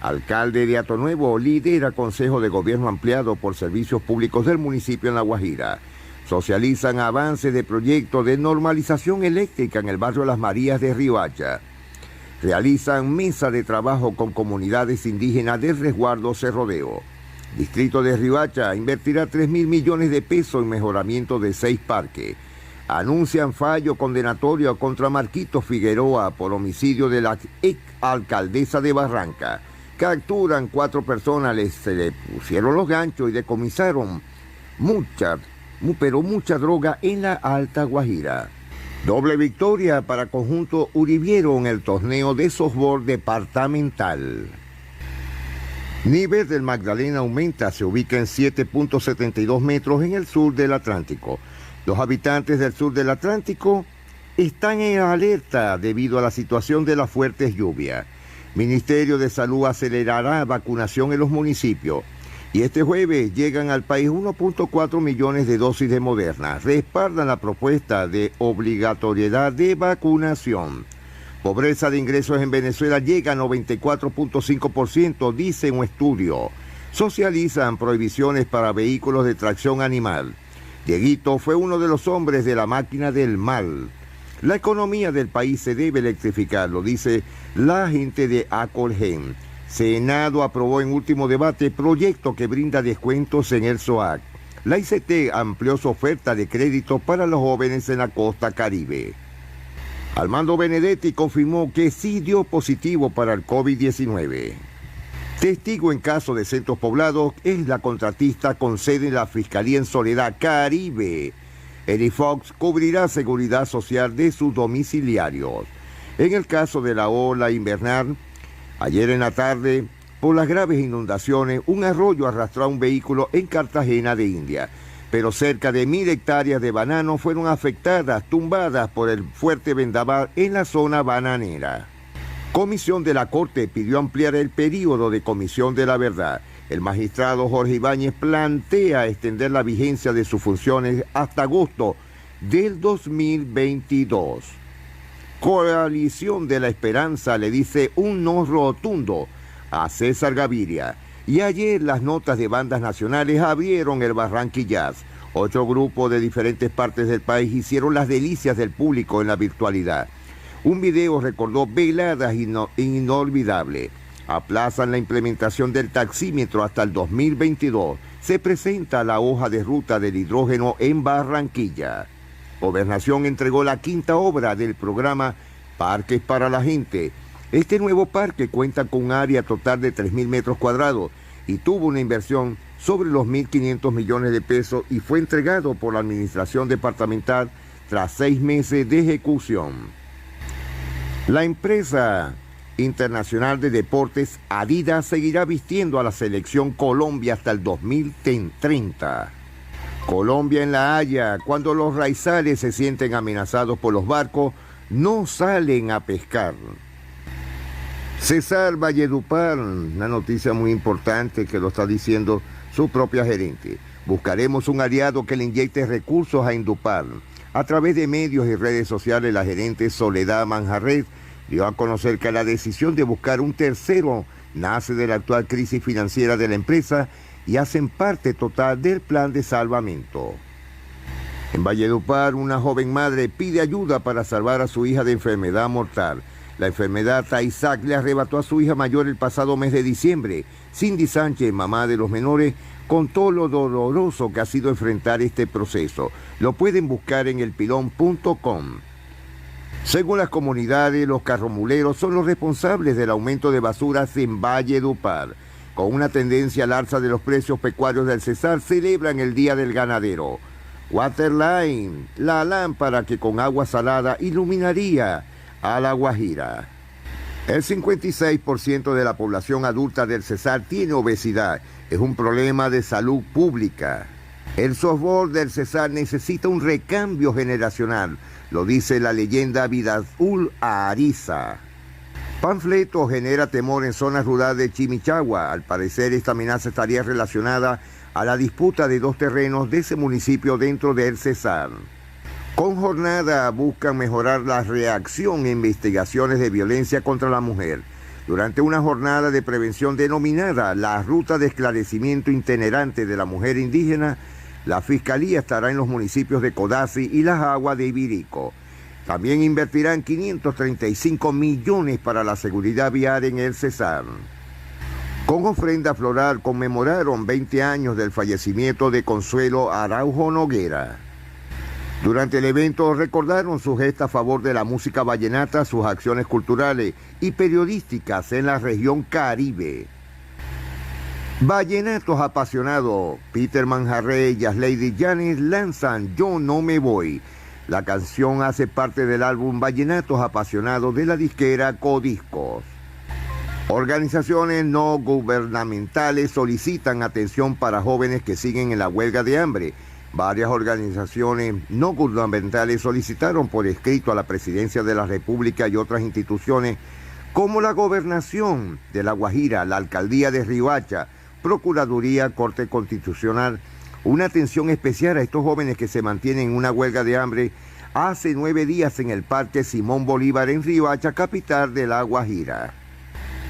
Alcalde de Atonuevo lidera Consejo de Gobierno ampliado por servicios públicos del municipio en La Guajira. Socializan avances de proyecto de normalización eléctrica en el barrio Las Marías de Riohacha. Realizan mesa de trabajo con comunidades indígenas del resguardo Cerrodeo. Distrito de Riohacha invertirá 3.000 millones de pesos en mejoramiento de 6 parques. Anuncian fallo condenatorio contra Marquito Figueroa por homicidio de la ex alcaldesa de Barranca. Capturan 4 personas, se le pusieron los ganchos y decomisaron mucha droga en la Alta Guajira. Doble victoria para conjunto Uribiero en el torneo de softball departamental. Nivel del Magdalena aumenta, se ubica en 7.72 metros en el sur del Atlántico. Los habitantes del sur del Atlántico están en alerta debido a la situación de las fuertes lluvias. Ministerio de Salud acelerará vacunación en los municipios. Y este jueves llegan al país 1.4 millones de dosis de Moderna. Respaldan la propuesta de obligatoriedad de vacunación. Pobreza de ingresos en Venezuela llega a 94.5%, dice un estudio. Socializan prohibiciones para vehículos de tracción animal. Dieguito fue uno de los hombres de la máquina del mal. La economía del país se debe electrificar, lo dice la gente de Acolgen. Senado aprobó en último debate proyecto que brinda descuentos en el SOAC. La ICT amplió su oferta de crédito para los jóvenes en la costa caribe. Armando Benedetti confirmó que sí dio positivo para el COVID-19. Testigo en caso de centros poblados es la contratista con sede en la Fiscalía en Soledad, Caribe. Eri Fox cubrirá seguridad social de sus domiciliarios. En el caso de la ola invernal, ayer en la tarde, por las graves inundaciones, un arroyo arrastró a un vehículo en Cartagena de India, pero cerca de 1.000 hectáreas de bananos fueron afectadas, tumbadas por el fuerte vendaval en la zona bananera. Comisión de la Corte pidió ampliar el período de comisión de la verdad. El magistrado Jorge Ibáñez plantea extender la vigencia de sus funciones hasta agosto del 2022. Coalición de la Esperanza le dice un no rotundo a César Gaviria. Y ayer las notas de bandas nacionales abrieron el Barranquillaz. 8 grupos de diferentes partes del país hicieron las delicias del público en la virtualidad. Un video recordó veladas inolvidables. Aplazan la implementación del taxímetro hasta el 2022. Se presenta la hoja de ruta del hidrógeno en Barranquilla. Gobernación entregó la 5ª obra del programa Parques para la Gente. Este nuevo parque cuenta con un área total de 3.000 metros cuadrados y tuvo una inversión sobre los 1.500 millones de pesos y fue entregado por la administración departamental tras 6 meses de ejecución. La empresa internacional de deportes Adidas seguirá vistiendo a la selección Colombia hasta el 2030. Colombia en La Haya, cuando los raizales se sienten amenazados por los barcos, no salen a pescar. Cesar Valledupar, una noticia muy importante que lo está diciendo su propia gerente. Buscaremos un aliado que le inyecte recursos a Indupar. A través de medios y redes sociales, la gerente Soledad Manjarret dio a conocer que la decisión de buscar un tercero nace de la actual crisis financiera de la empresa y hacen parte total del plan de salvamento. En Valledupar, una joven madre pide ayuda para salvar a su hija de enfermedad mortal. La enfermedad Tay-Sachs le arrebató a su hija mayor el pasado mes de diciembre. Cindy Sánchez, mamá de los menores, contó lo doloroso que ha sido enfrentar este proceso. Lo pueden buscar en elpilón.com. Según las comunidades, los carromuleros son los responsables del aumento de basuras en Valledupar. Con una tendencia al alza de los precios pecuarios del Cesar, celebran el Día del Ganadero. Waterline, la lámpara que con agua salada iluminaría a La Guajira. El 56% de la población adulta del Cesar tiene obesidad. Es un problema de salud pública. El softball del Cesar necesita un recambio generacional, lo dice la leyenda Vidazul Ariza. Panfleto genera temor en zonas rurales de Chimichagua. Al parecer, esta amenaza estaría relacionada a la disputa de 2 terrenos de ese municipio dentro del Cesar. Con jornada buscan mejorar la reacción en investigaciones de violencia contra la mujer. Durante una jornada de prevención denominada la Ruta de Esclarecimiento Itinerante de la Mujer Indígena, la Fiscalía estará en los municipios de Codazzi y Las Aguas de Ibirico. También invertirán 535 millones para la seguridad vial en el Cesar. Con ofrenda floral conmemoraron 20 años del fallecimiento de Consuelo Araujo Noguera. Durante el evento recordaron su gesta a favor de la música vallenata, sus acciones culturales y periodísticas en la región Caribe. Vallenatos apasionados, Peter Manjarret y Yaslady Yanes lanzan Yo No Me Voy. La canción hace parte del álbum Vallenatos Apasionados de la disquera Codiscos. Organizaciones no gubernamentales solicitan atención para jóvenes que siguen en la huelga de hambre. Varias organizaciones no gubernamentales solicitaron por escrito a la Presidencia de la República y otras instituciones como la Gobernación de La Guajira, la Alcaldía de Riohacha, Procuraduría, Corte Constitucional, una atención especial a estos jóvenes que se mantienen en una huelga de hambre hace 9 días en el Parque Simón Bolívar en Riohacha, capital de La Guajira.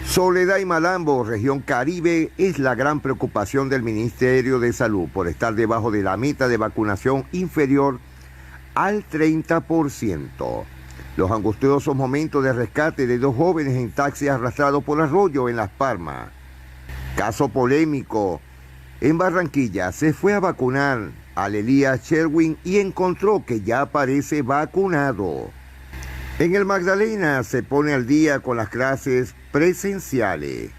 Soledad y Malambo, región Caribe, es la gran preocupación del Ministerio de Salud por estar debajo de la meta de vacunación inferior al 30%. Los angustiosos momentos de rescate de 2 jóvenes en taxi arrastrados por arroyo en Las Palmas. Caso polémico En Barranquilla se fue a vacunar al Elías Sherwin y encontró que ya parece vacunado. En el Magdalena se pone al día con las clases presenciales.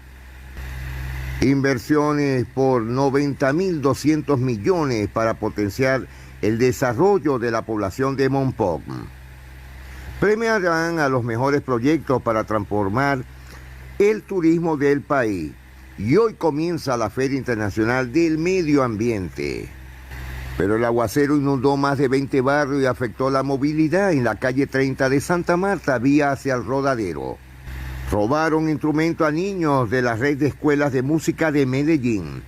Inversiones por 90.200 millones para potenciar el desarrollo de la población de Monpós. Premiarán a los mejores proyectos para transformar el turismo del país. Y hoy comienza la Feria Internacional del Medio Ambiente. Pero el aguacero inundó más de 20 barrios y afectó la movilidad en la calle 30 de Santa Marta, vía hacia el Rodadero. Robaron instrumentos a niños de la red de escuelas de música de Medellín.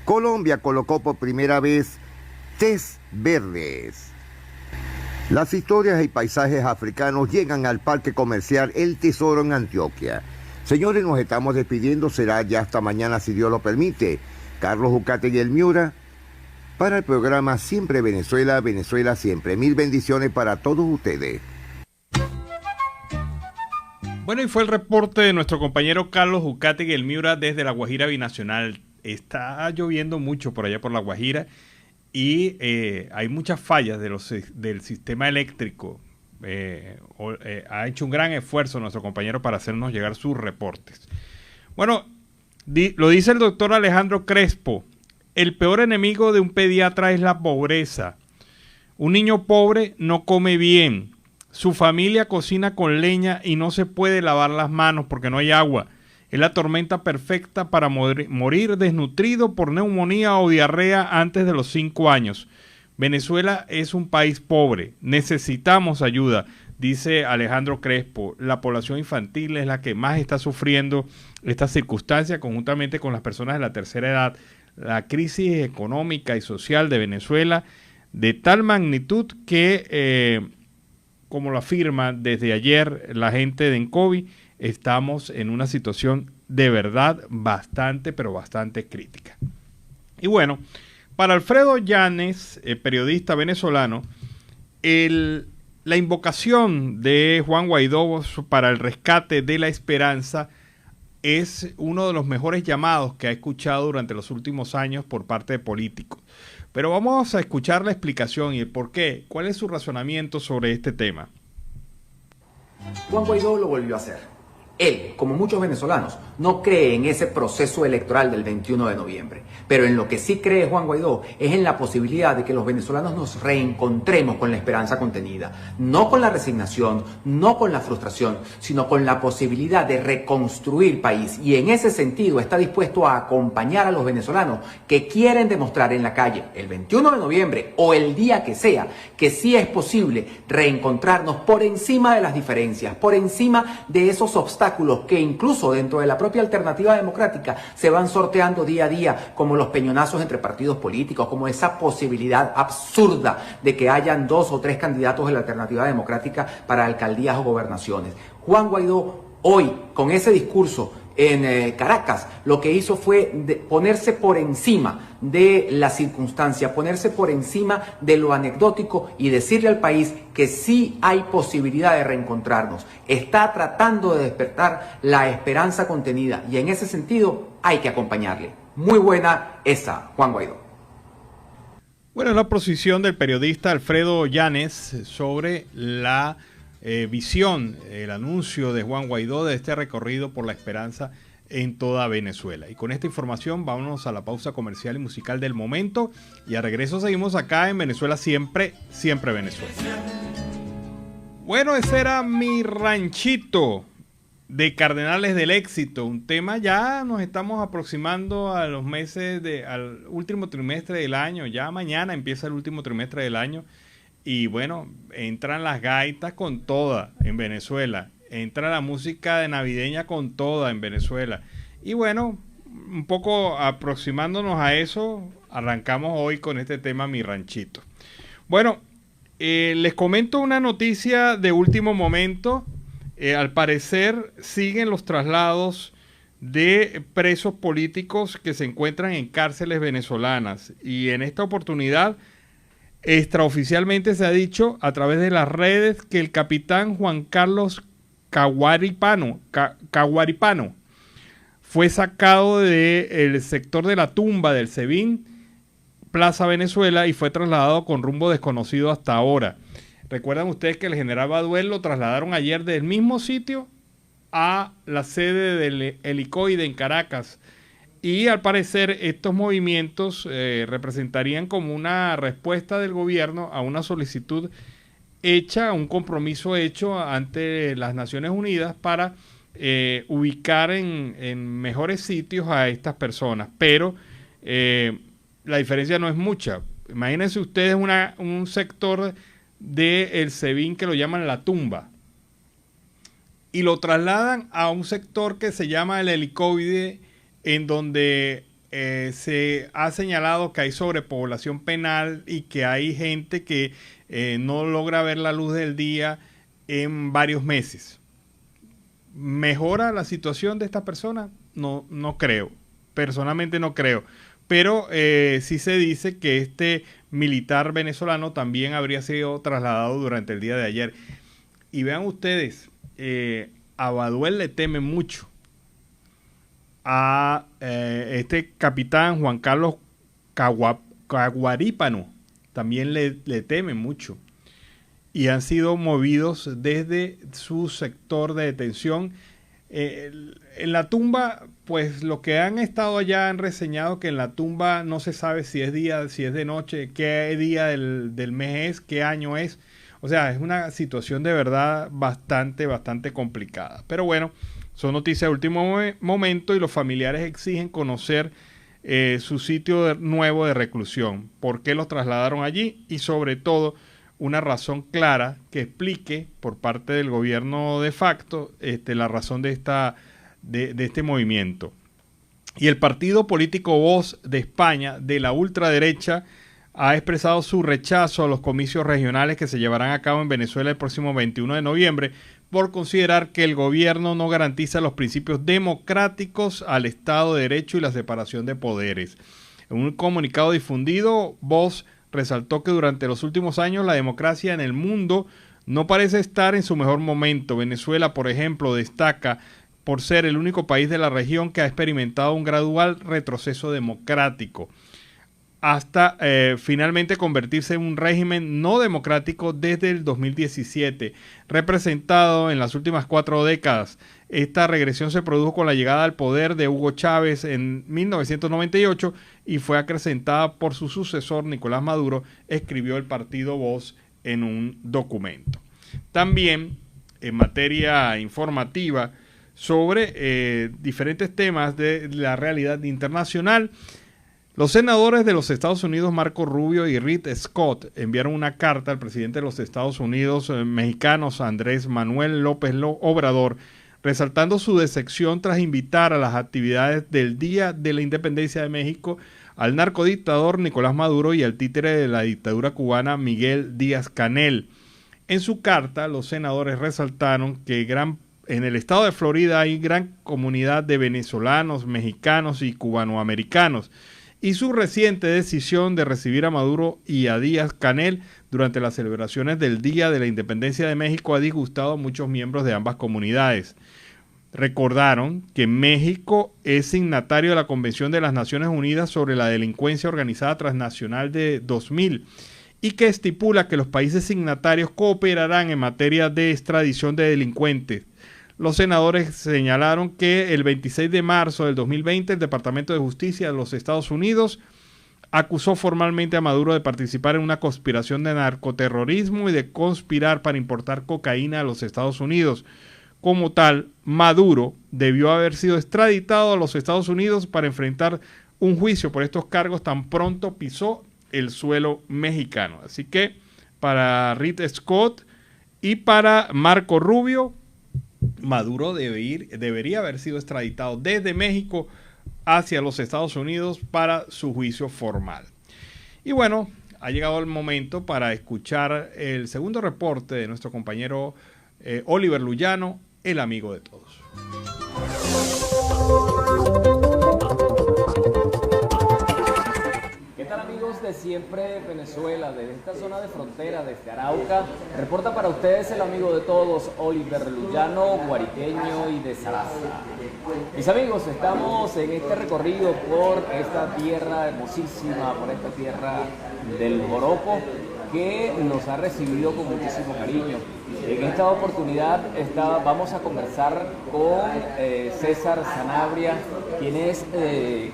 Colombia colocó por primera vez test verdes. Las historias y paisajes africanos llegan al Parque Comercial El Tesoro en Antioquia. Señores, nos estamos despidiendo, será ya hasta mañana si Dios lo permite. Carlos Ucategui el Miura, para el programa Siempre Venezuela, Venezuela Siempre. Mil bendiciones para todos ustedes. Bueno, y fue el reporte de nuestro compañero Carlos Ucategui el Miura desde La Guajira Binacional. Está lloviendo mucho por allá por La Guajira y hay muchas fallas del sistema eléctrico. Ha hecho un gran esfuerzo nuestro compañero para hacernos llegar sus reportes. Bueno, lo dice el doctor Alejandro Crespo. El peor enemigo de un pediatra es la pobreza. Un niño pobre no come bien. Su familia cocina con leña y no se puede lavar las manos porque no hay agua. Es la tormenta perfecta para morir desnutrido por neumonía o diarrea antes de los 5 años. Venezuela es un país pobre. Necesitamos ayuda, dice Alejandro Crespo. La población infantil es la que más está sufriendo esta circunstancia, conjuntamente con las personas de la tercera edad. La crisis económica y social de Venezuela de tal magnitud que, como lo afirma desde ayer la gente de Encovi, estamos en una situación de verdad bastante, pero bastante crítica. Y bueno, para Alfredo Llanes, periodista venezolano, la invocación de Juan Guaidó para el rescate de la esperanza es uno de los mejores llamados que ha escuchado durante los últimos años por parte de políticos. Pero vamos a escuchar la explicación y el por qué, cuál es su razonamiento sobre este tema. Juan Guaidó lo volvió a hacer. Él, como muchos venezolanos, no cree en ese proceso electoral del 21 de noviembre. Pero en lo que sí cree Juan Guaidó es en la posibilidad de que los venezolanos nos reencontremos con la esperanza contenida. No con la resignación, no con la frustración, sino con la posibilidad de reconstruir país. Y en ese sentido está dispuesto a acompañar a los venezolanos que quieren demostrar en la calle el 21 de noviembre o el día que sea, que sí es posible reencontrarnos por encima de las diferencias, por encima de esos obstáculos que incluso dentro de la propia alternativa democrática se van sorteando día a día, como los peñonazos entre partidos políticos, como esa posibilidad absurda de que hayan 2 o 3 candidatos de la alternativa democrática para alcaldías o gobernaciones. Juan Guaidó hoy, con ese discurso en Caracas, lo que hizo fue ponerse por encima de la circunstancia, ponerse por encima de lo anecdótico y decirle al país que sí hay posibilidad de reencontrarnos. Está tratando de despertar la esperanza contenida y en ese sentido hay que acompañarle. Muy buena esa, Juan Guaidó. Bueno, la posición del periodista Alfredo Llanes sobre la visión, el anuncio de Juan Guaidó de este recorrido por la esperanza en toda Venezuela. Y con esta información vámonos a la pausa comercial y musical del momento y a regreso seguimos acá en Venezuela Siempre, Siempre Venezuela. Bueno, ese era Mi Ranchito de Cardenales del Éxito, un tema. Ya nos estamos aproximando a los meses al último trimestre del año, ya mañana empieza el último trimestre del año. Y bueno, entran las gaitas con toda en Venezuela. Entra la música de navideña con toda en Venezuela. Y bueno, un poco aproximándonos a eso, arrancamos hoy con este tema Mi Ranchito. Bueno, les comento una noticia de último momento. Al parecer siguen los traslados de presos políticos que se encuentran en cárceles venezolanas. Y en esta oportunidad, extraoficialmente se ha dicho a través de las redes que el capitán Juan Carlos Caguaripano fue sacado del sector de la tumba del SEBIN, Plaza Venezuela, y fue trasladado con rumbo desconocido hasta ahora. Recuerdan ustedes que el general Baduel lo trasladaron ayer del mismo sitio a la sede del helicoide en Caracas. Y al parecer estos movimientos representarían como una respuesta del gobierno a una solicitud hecha, un compromiso hecho ante las Naciones Unidas para ubicar en mejores sitios a estas personas. Pero la diferencia no es mucha. Imagínense ustedes un sector del SEBIN que lo llaman la tumba y lo trasladan a un sector que se llama el helicoide, en donde se ha señalado que hay sobrepoblación penal y que hay gente que no logra ver la luz del día en varios meses. ¿Mejora la situación de estas personas? No creo. Personalmente no creo. Pero sí se dice que este militar venezolano también habría sido trasladado durante el día de ayer. Y vean ustedes, a Baduel le teme mucho. A este capitán Juan Carlos Caguarípano también le teme mucho. Y han sido movidos desde su sector de detención. En la tumba, pues lo que han estado allá han reseñado que en la tumba no se sabe si es día, si es de noche, qué día del mes es, qué año es. O sea, es una situación de verdad bastante complicada. Pero bueno, son noticias de último momento y los familiares exigen conocer su sitio nuevo de reclusión, por qué los trasladaron allí y sobre todo una razón clara que explique por parte del gobierno de facto la razón de este movimiento. Y el partido político Vox de España, de la ultraderecha, ha expresado su rechazo a los comicios regionales que se llevarán a cabo en Venezuela el próximo 21 de noviembre por considerar que el gobierno no garantiza los principios democráticos al Estado de Derecho y la separación de poderes. En un comunicado difundido, Vox resaltó que durante los últimos años la democracia en el mundo no parece estar en su mejor momento. Venezuela, por ejemplo, destaca por ser el único país de la región que ha experimentado un gradual retroceso democrático, hasta finalmente convertirse en un régimen no democrático desde el 2017, representado en las últimas 4 décadas. Esta regresión se produjo con la llegada al poder de Hugo Chávez en 1998 y fue acrecentada por su sucesor Nicolás Maduro, escribió el partido Vox en un documento. También en materia informativa sobre diferentes temas de la realidad internacional, los senadores de los Estados Unidos, Marco Rubio y Rick Scott, enviaron una carta al presidente de los Estados Unidos mexicanos, Andrés Manuel López Obrador, resaltando su decepción tras invitar a las actividades del Día de la Independencia de México al narcodictador Nicolás Maduro y al títere de la dictadura cubana Miguel Díaz-Canel. En su carta, los senadores resaltaron que en el estado de Florida hay gran comunidad de venezolanos, mexicanos y cubanoamericanos, y su reciente decisión de recibir a Maduro y a Díaz-Canel durante las celebraciones del Día de la Independencia de México ha disgustado a muchos miembros de ambas comunidades. Recordaron que México es signatario de la Convención de las Naciones Unidas sobre la Delincuencia Organizada Transnacional de 2000 y que estipula que los países signatarios cooperarán en materia de extradición de delincuentes. Los senadores señalaron que el 26 de marzo del 2020 el Departamento de Justicia de los Estados Unidos acusó formalmente a Maduro de participar en una conspiración de narcoterrorismo y de conspirar para importar cocaína a los Estados Unidos. Como tal, Maduro debió haber sido extraditado a los Estados Unidos para enfrentar un juicio por estos cargos tan pronto pisó el suelo mexicano. Así que para Rick Scott y para Marco Rubio, Maduro debería haber sido extraditado desde México hacia los Estados Unidos para su juicio formal. Y bueno, ha llegado el momento para escuchar el segundo reporte de nuestro compañero Oliver Luyano, el amigo de todos. ¿Qué tal, amigos de Siempre Venezuela, desde esta zona de frontera, desde Arauca, reporta para ustedes el amigo de todos, Oliver Luyano, guariqueño y de Saraza. Mis amigos, estamos en este recorrido por esta tierra hermosísima, por esta tierra del joropo, que nos ha recibido con muchísimo cariño. En esta oportunidad vamos a conversar con César Sanabria, quien es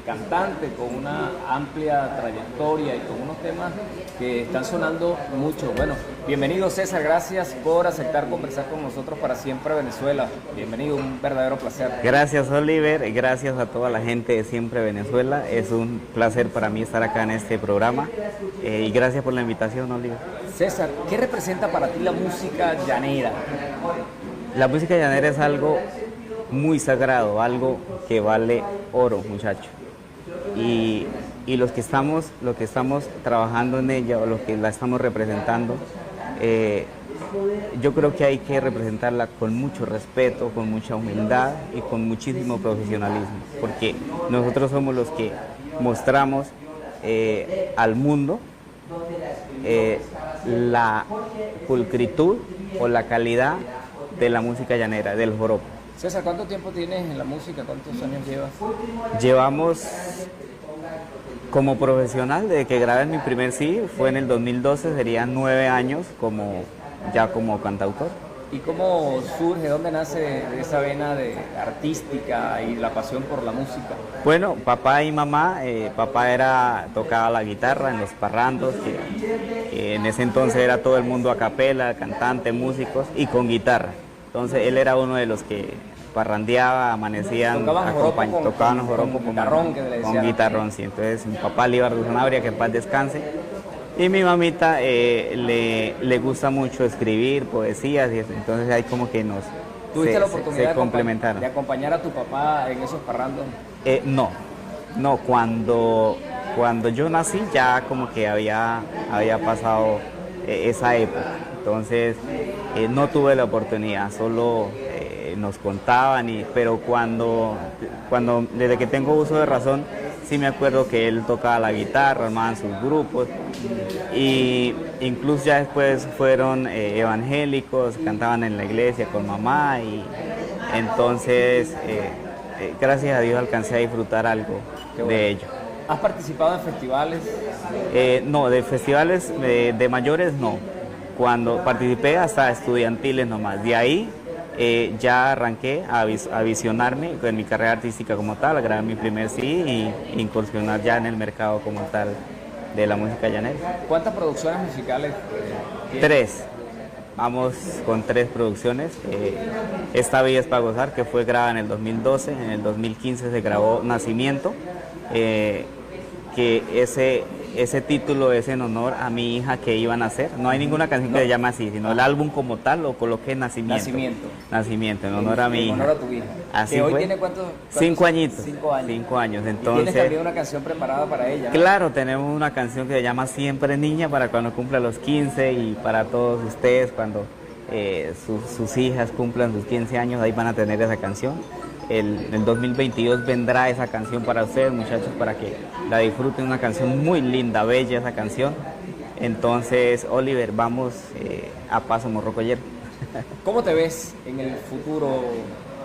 cantante con una amplia trayectoria y con unos temas que están sonando mucho. Bueno, bienvenido César, gracias por aceptar conversar con nosotros para Siempre Venezuela. Bienvenido, un verdadero placer. Gracias Oliver, gracias a toda la gente de Siempre Venezuela. Es un placer para mí estar acá en este programa y gracias por la invitación, Oliver. César, ¿qué representa para ti la música llanera? La música llanera es algo muy sagrado, algo que vale oro, muchacho. Y los que estamos trabajando en ella o los que la estamos representando, yo creo que hay que representarla con mucho respeto, con mucha humildad y con muchísimo profesionalismo, porque nosotros somos los que mostramos al mundo la pulcritud o la calidad de la música llanera, del joropo. César, ¿cuánto tiempo tienes en la música? ¿Cuántos años llevas? Llevamos como profesional, desde que grabé mi primer CD, fue en el 2012, serían 9 años como cantautor. ¿Y cómo surge, dónde nace esa vena artística y la pasión por la música? Bueno, papá y mamá, papá tocaba la guitarra en los parrandos, que en ese entonces era todo el mundo a capela, cantante, músicos y con guitarra. Entonces él era uno de los que parrandeaba, amanecían, tocaban los joropos con guitarrón, sí. Entonces mi papá Oliver Sanabria, que en paz descanse. Y mi mamita le gusta mucho escribir poesías y eso, entonces ahí como que ¿Tuviste la oportunidad se complementaron. de acompañar a tu papá en esos parrandos? No, cuando yo nací ya como que había pasado esa época, entonces no tuve la oportunidad, solo nos contaban, pero desde que tengo uso de razón, sí me acuerdo que él tocaba la guitarra, armaban sus grupos, y incluso ya después fueron evangélicos, cantaban en la iglesia con mamá, y entonces gracias a Dios alcancé a disfrutar algo de ello. ¿Has participado en festivales? No, de festivales de mayores no. Cuando participé hasta estudiantiles nomás, de ahí ya arranqué a visionarme en mi carrera artística como tal, a grabar mi primer CD y incursionar ya en el mercado como tal de la música llanera. ¿Cuántas producciones musicales tienes? 3. Vamos con 3 producciones. Esta Vida es para gozar, que fue grabada en el 2012, en el 2015 se grabó Nacimiento, que ese título es en honor a mi hija que iba a nacer. No hay ninguna canción que se llame así, sino el álbum como tal lo coloqué Nacimiento, en honor a mi hija. En honor a tu hija. Así que hoy fue. ¿Tiene cuántos 5 añitos. 5 años. 5 años, ¿Y entonces. tienes también una canción preparada para ella, ¿no? Claro, tenemos una canción que se llama Siempre Niña, para cuando cumpla los 15 y para todos ustedes cuando sus hijas cumplan sus 15 años, ahí van a tener esa canción. El 2022 vendrá esa canción para ustedes, muchachos, para que la disfruten, una canción muy linda, bella esa canción. Entonces, Oliver, vamos a paso morrocoyero. ¿Cómo te ves en el futuro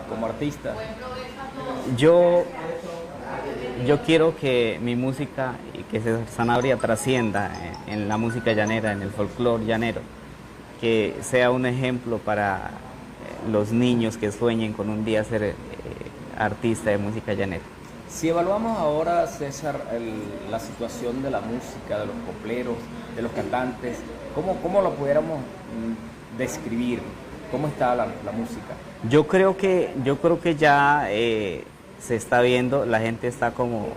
como artista? Yo quiero que mi música y que César Sanabria trascienda en la música llanera, en el folclore llanero, que sea un ejemplo para los niños que sueñen con un día ser artista de música llanera. Si evaluamos ahora, César, la situación de la música, de los copleros, de los cantantes, ¿cómo lo pudiéramos describir? ¿Cómo está la música? Yo creo que ya se está viendo, la gente está como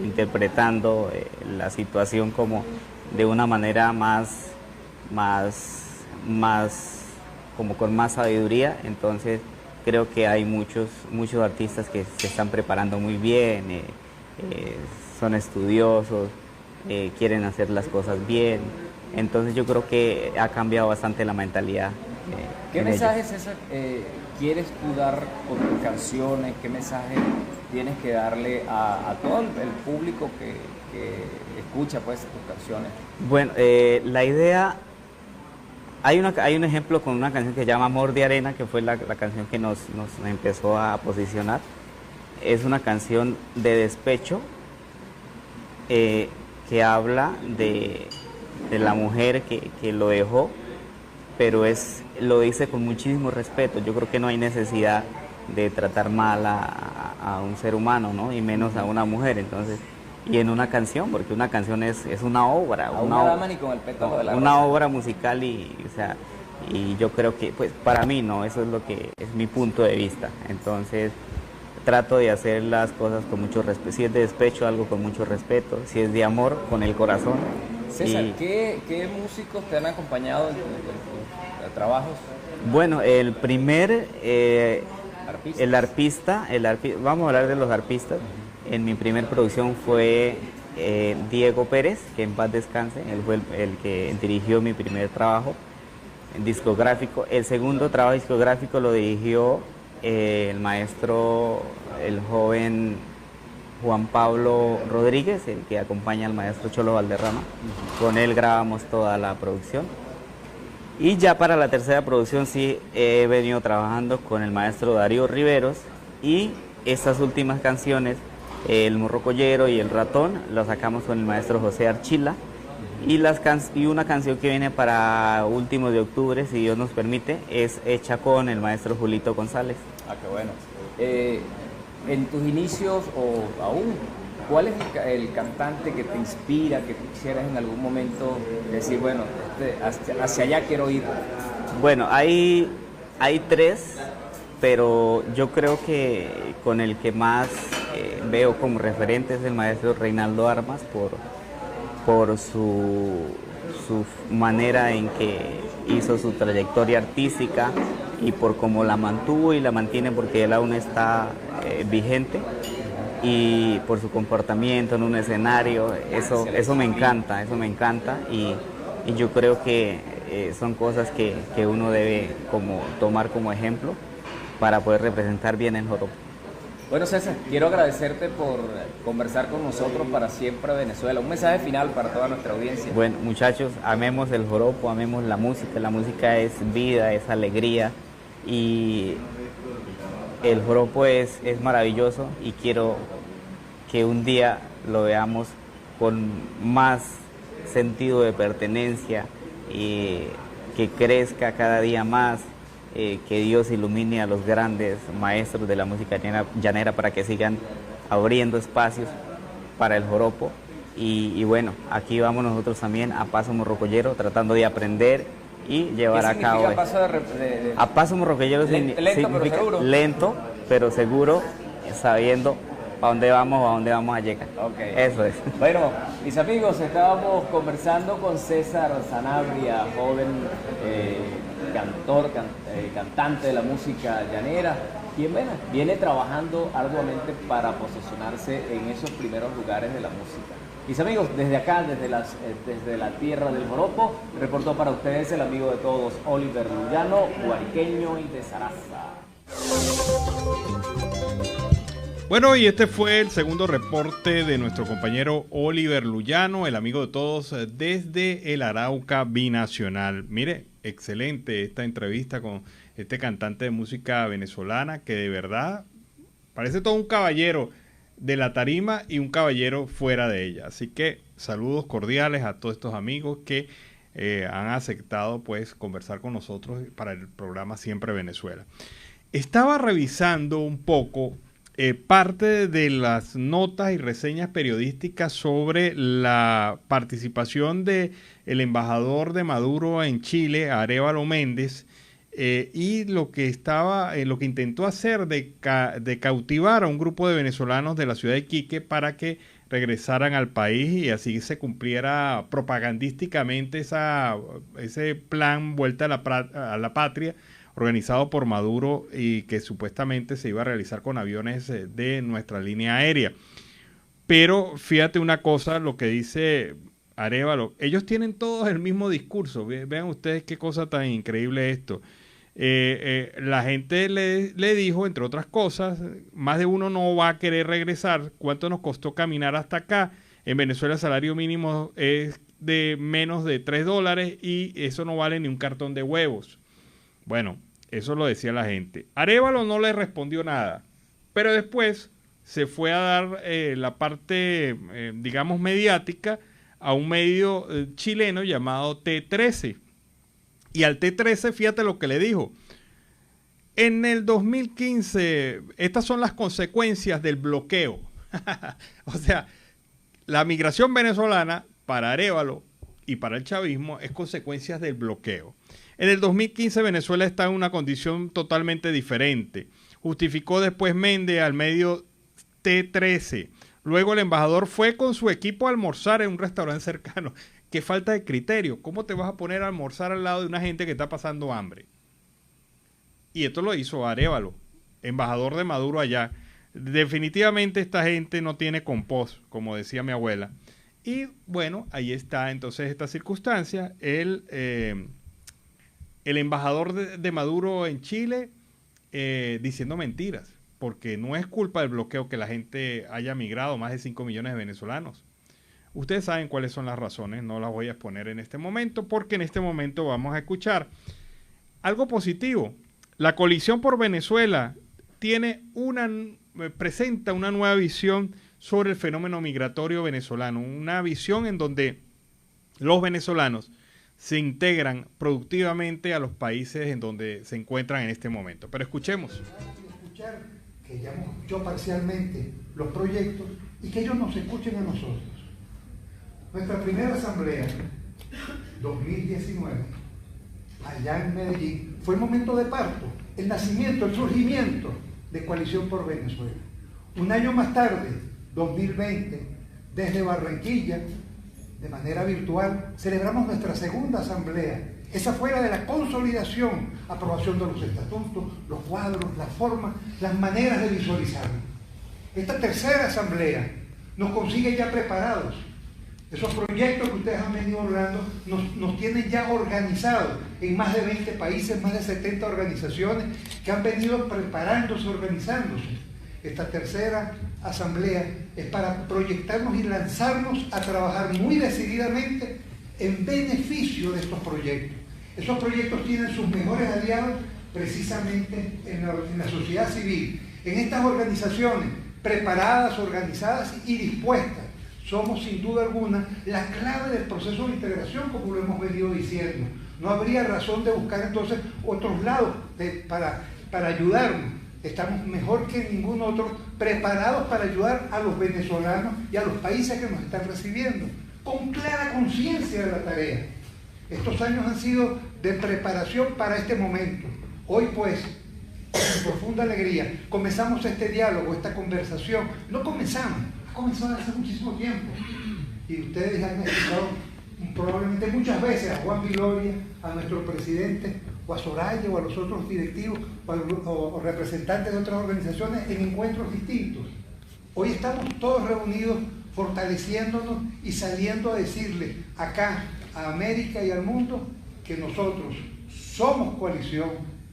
interpretando la situación como de una manera más como con más sabiduría, entonces creo que hay muchos artistas que se están preparando muy bien, son estudiosos, quieren hacer las cosas bien, entonces yo creo que ha cambiado bastante la mentalidad. ¿Qué mensaje, César, quieres tú dar con tus canciones? ¿Qué mensaje tienes que darle a todo el público escucha pues tus canciones? Bueno, la idea, hay un ejemplo con una canción que se llama Amor de Arena, que fue la canción que nos empezó a posicionar. Es una canción de despecho que habla de la mujer que lo dejó, pero lo dice con muchísimo respeto. Yo creo que no hay necesidad de tratar mal a un ser humano, ¿no? Y menos a una mujer. Entonces, y en una canción, porque una canción es una obra, una dama ni con el pétalo de la una rosa. obra musical y yo creo que, pues, para mí, no, eso es lo que es mi punto de vista. Entonces, trato de hacer las cosas con mucho respeto. Si es de despecho, algo con mucho respeto. Si es de amor, con el corazón. César, ¿qué músicos te han acompañado en tus trabajos? Bueno, el primer, el arpista, vamos a hablar de los arpistas. En mi primer producción fue Diego Pérez, que en paz descanse. Él fue el que dirigió mi primer trabajo discográfico. El segundo trabajo discográfico lo dirigió el maestro, el joven Juan Pablo Rodríguez, el que acompaña al maestro Cholo Valderrama. Con él grabamos toda la producción. Y ya para la tercera producción sí he venido trabajando con el maestro Darío Riveros, y estas últimas canciones, El Morrocoyero y El Ratón, las sacamos con el maestro José Archila. Y una canción que viene para últimos de octubre, si Dios nos permite, es hecha con el maestro Julito González. Ah, qué bueno. En tus inicios o aún, ¿cuál es el cantante que te inspira, que tú quisieras en algún momento decir, bueno, hacia allá quiero ir? Bueno, hay tres, pero yo creo que con el que más veo como referente es el maestro Reinaldo Armas, por su manera en que hizo su trayectoria artística y por cómo la mantuvo y la mantiene, porque él aún está vigente, y por su comportamiento en un escenario. Eso me encanta, y yo creo que son cosas que uno debe tomar como ejemplo para poder representar bien el joropo. Bueno, César, quiero agradecerte por conversar con nosotros para Siempre Venezuela. Un mensaje final para toda nuestra audiencia. Bueno, muchachos, amemos el joropo, amemos la música. La música es vida, es alegría, y el joropo es maravilloso, y quiero que un día lo veamos con más sentido de pertenencia, y que crezca cada día más. Que Dios ilumine a los grandes maestros de la música llanera para que sigan abriendo espacios para el joropo. Y bueno, aquí vamos nosotros también a paso morrocoyero, tratando de aprender y llevar a cabo. ¿Qué significa a paso morrocoyero? Significa lento pero seguro, sabiendo a dónde vamos a llegar. Okay. Eso es. Bueno, mis amigos, estábamos conversando con César Sanabria, joven cantante de la música llanera, quien viene trabajando arduamente para posicionarse en esos primeros lugares de la música. Mis amigos, desde acá, desde la tierra del joropo, reportó para ustedes el amigo de todos, Oliver Luyano, guariqueño y de Zaraza. Bueno, y este fue el segundo reporte de nuestro compañero Oliver Luyano, el amigo de todos, desde el Arauca Binacional. Mire, excelente esta entrevista con este cantante de música venezolana, que de verdad parece todo un caballero de la tarima y un caballero fuera de ella. Así que saludos cordiales a todos estos amigos que han aceptado pues conversar con nosotros para el programa Siempre Venezuela. Estaba revisando un poco parte de las notas y reseñas periodísticas sobre la participación del embajador de Maduro en Chile, Arévalo Méndez, y lo que intentó hacer de cautivar a un grupo de venezolanos de la ciudad de Iquique para que regresaran al país y así se cumpliera propagandísticamente ese plan vuelta a la patria organizado por Maduro y que supuestamente se iba a realizar con aviones de nuestra línea aérea. Pero fíjate una cosa, lo que dice Arévalo, ellos tienen todos el mismo discurso. Vean ustedes qué cosa tan increíble esto. La gente le dijo, entre otras cosas, más de uno no va a querer regresar. ¿Cuánto nos costó caminar hasta acá? En Venezuela el salario mínimo es de menos de $3 y eso no vale ni un cartón de huevos. Bueno, eso lo decía la gente. Arévalo no le respondió nada, pero después se fue a dar la parte, digamos, mediática a un medio chileno llamado T13. Y al T13, fíjate lo que le dijo. En el 2015, estas son las consecuencias del bloqueo. O sea, la migración venezolana para Arévalo y para el chavismo es consecuencias del bloqueo. En el 2015 Venezuela está en una condición totalmente diferente. Justificó después Méndez al medio T13. Luego el embajador fue con su equipo a almorzar en un restaurante cercano. Qué falta de criterio. ¿Cómo te vas a poner a almorzar al lado de una gente que está pasando hambre? Y esto lo hizo Arévalo, embajador de Maduro allá. Definitivamente esta gente no tiene compost, como decía mi abuela. Y bueno, ahí está entonces esta circunstancia. El embajador de Maduro en Chile diciendo mentiras, porque no es culpa del bloqueo que la gente haya migrado, más de 5 millones de venezolanos. Ustedes saben cuáles son las razones, no las voy a exponer en este momento, porque en este momento vamos a escuchar algo positivo. La Coalición por Venezuela presenta una nueva visión sobre el fenómeno migratorio venezolano, una visión en donde los venezolanos se integran productivamente a los países en donde se encuentran en este momento. Pero escuchemos. Escuchar que ya hemos escuchado parcialmente los proyectos y que ellos nos escuchen a nosotros. Nuestra primera asamblea, 2019, allá en Medellín, fue el momento de parto, el nacimiento, el surgimiento de Coalición por Venezuela. Un año más tarde, 2020, desde Barranquilla, de manera virtual, celebramos nuestra segunda asamblea. Esa fue la de la consolidación, aprobación de los estatutos, los cuadros, las formas, las maneras de visualizarlo. Esta tercera asamblea nos consigue ya preparados. Esos proyectos que ustedes han venido hablando nos tienen ya organizados en más de 20 países, más de 70 organizaciones que han venido preparándose, organizándose. Esta tercera asamblea es para proyectarnos y lanzarnos a trabajar muy decididamente en beneficio de estos proyectos. Esos proyectos tienen sus mejores aliados precisamente en la sociedad civil, en estas organizaciones preparadas, organizadas y dispuestas. Somos sin duda alguna la clave del proceso de integración, como lo hemos venido diciendo. No habría razón de buscar entonces otros lados para ayudarnos. Estamos mejor que ningún otro preparados para ayudar a los venezolanos y a los países que nos están recibiendo, con clara conciencia de la tarea. Estos años han sido de preparación para este momento. Hoy pues, con profunda alegría, comenzamos este diálogo, esta conversación. No comenzamos, ha comenzado hace muchísimo tiempo. Y ustedes han escuchado probablemente muchas veces a Juan Viloria, a nuestro presidente, o a Soraya, o a los otros directivos, o representantes de otras organizaciones en encuentros distintos. Hoy estamos todos reunidos, fortaleciéndonos y saliendo a decirle acá, a América y al mundo, que nosotros somos coalición,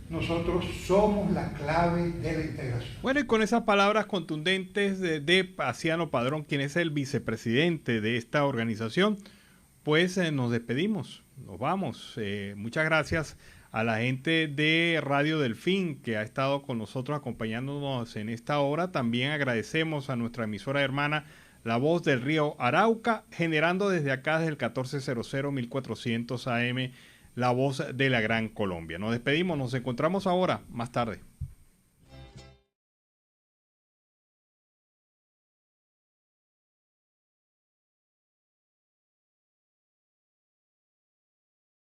nosotros somos la clave de la integración. Bueno, y con esas palabras contundentes de Paciano Padrón, quien es el vicepresidente de esta organización, pues nos despedimos, nos vamos. Muchas gracias a la gente de Radio Delfín que ha estado con nosotros acompañándonos en esta hora. También agradecemos a nuestra emisora hermana La Voz del Río Arauca, generando desde acá, desde el 1400 1400 AM, La Voz de la Gran Colombia. Nos despedimos, nos encontramos ahora, más tarde.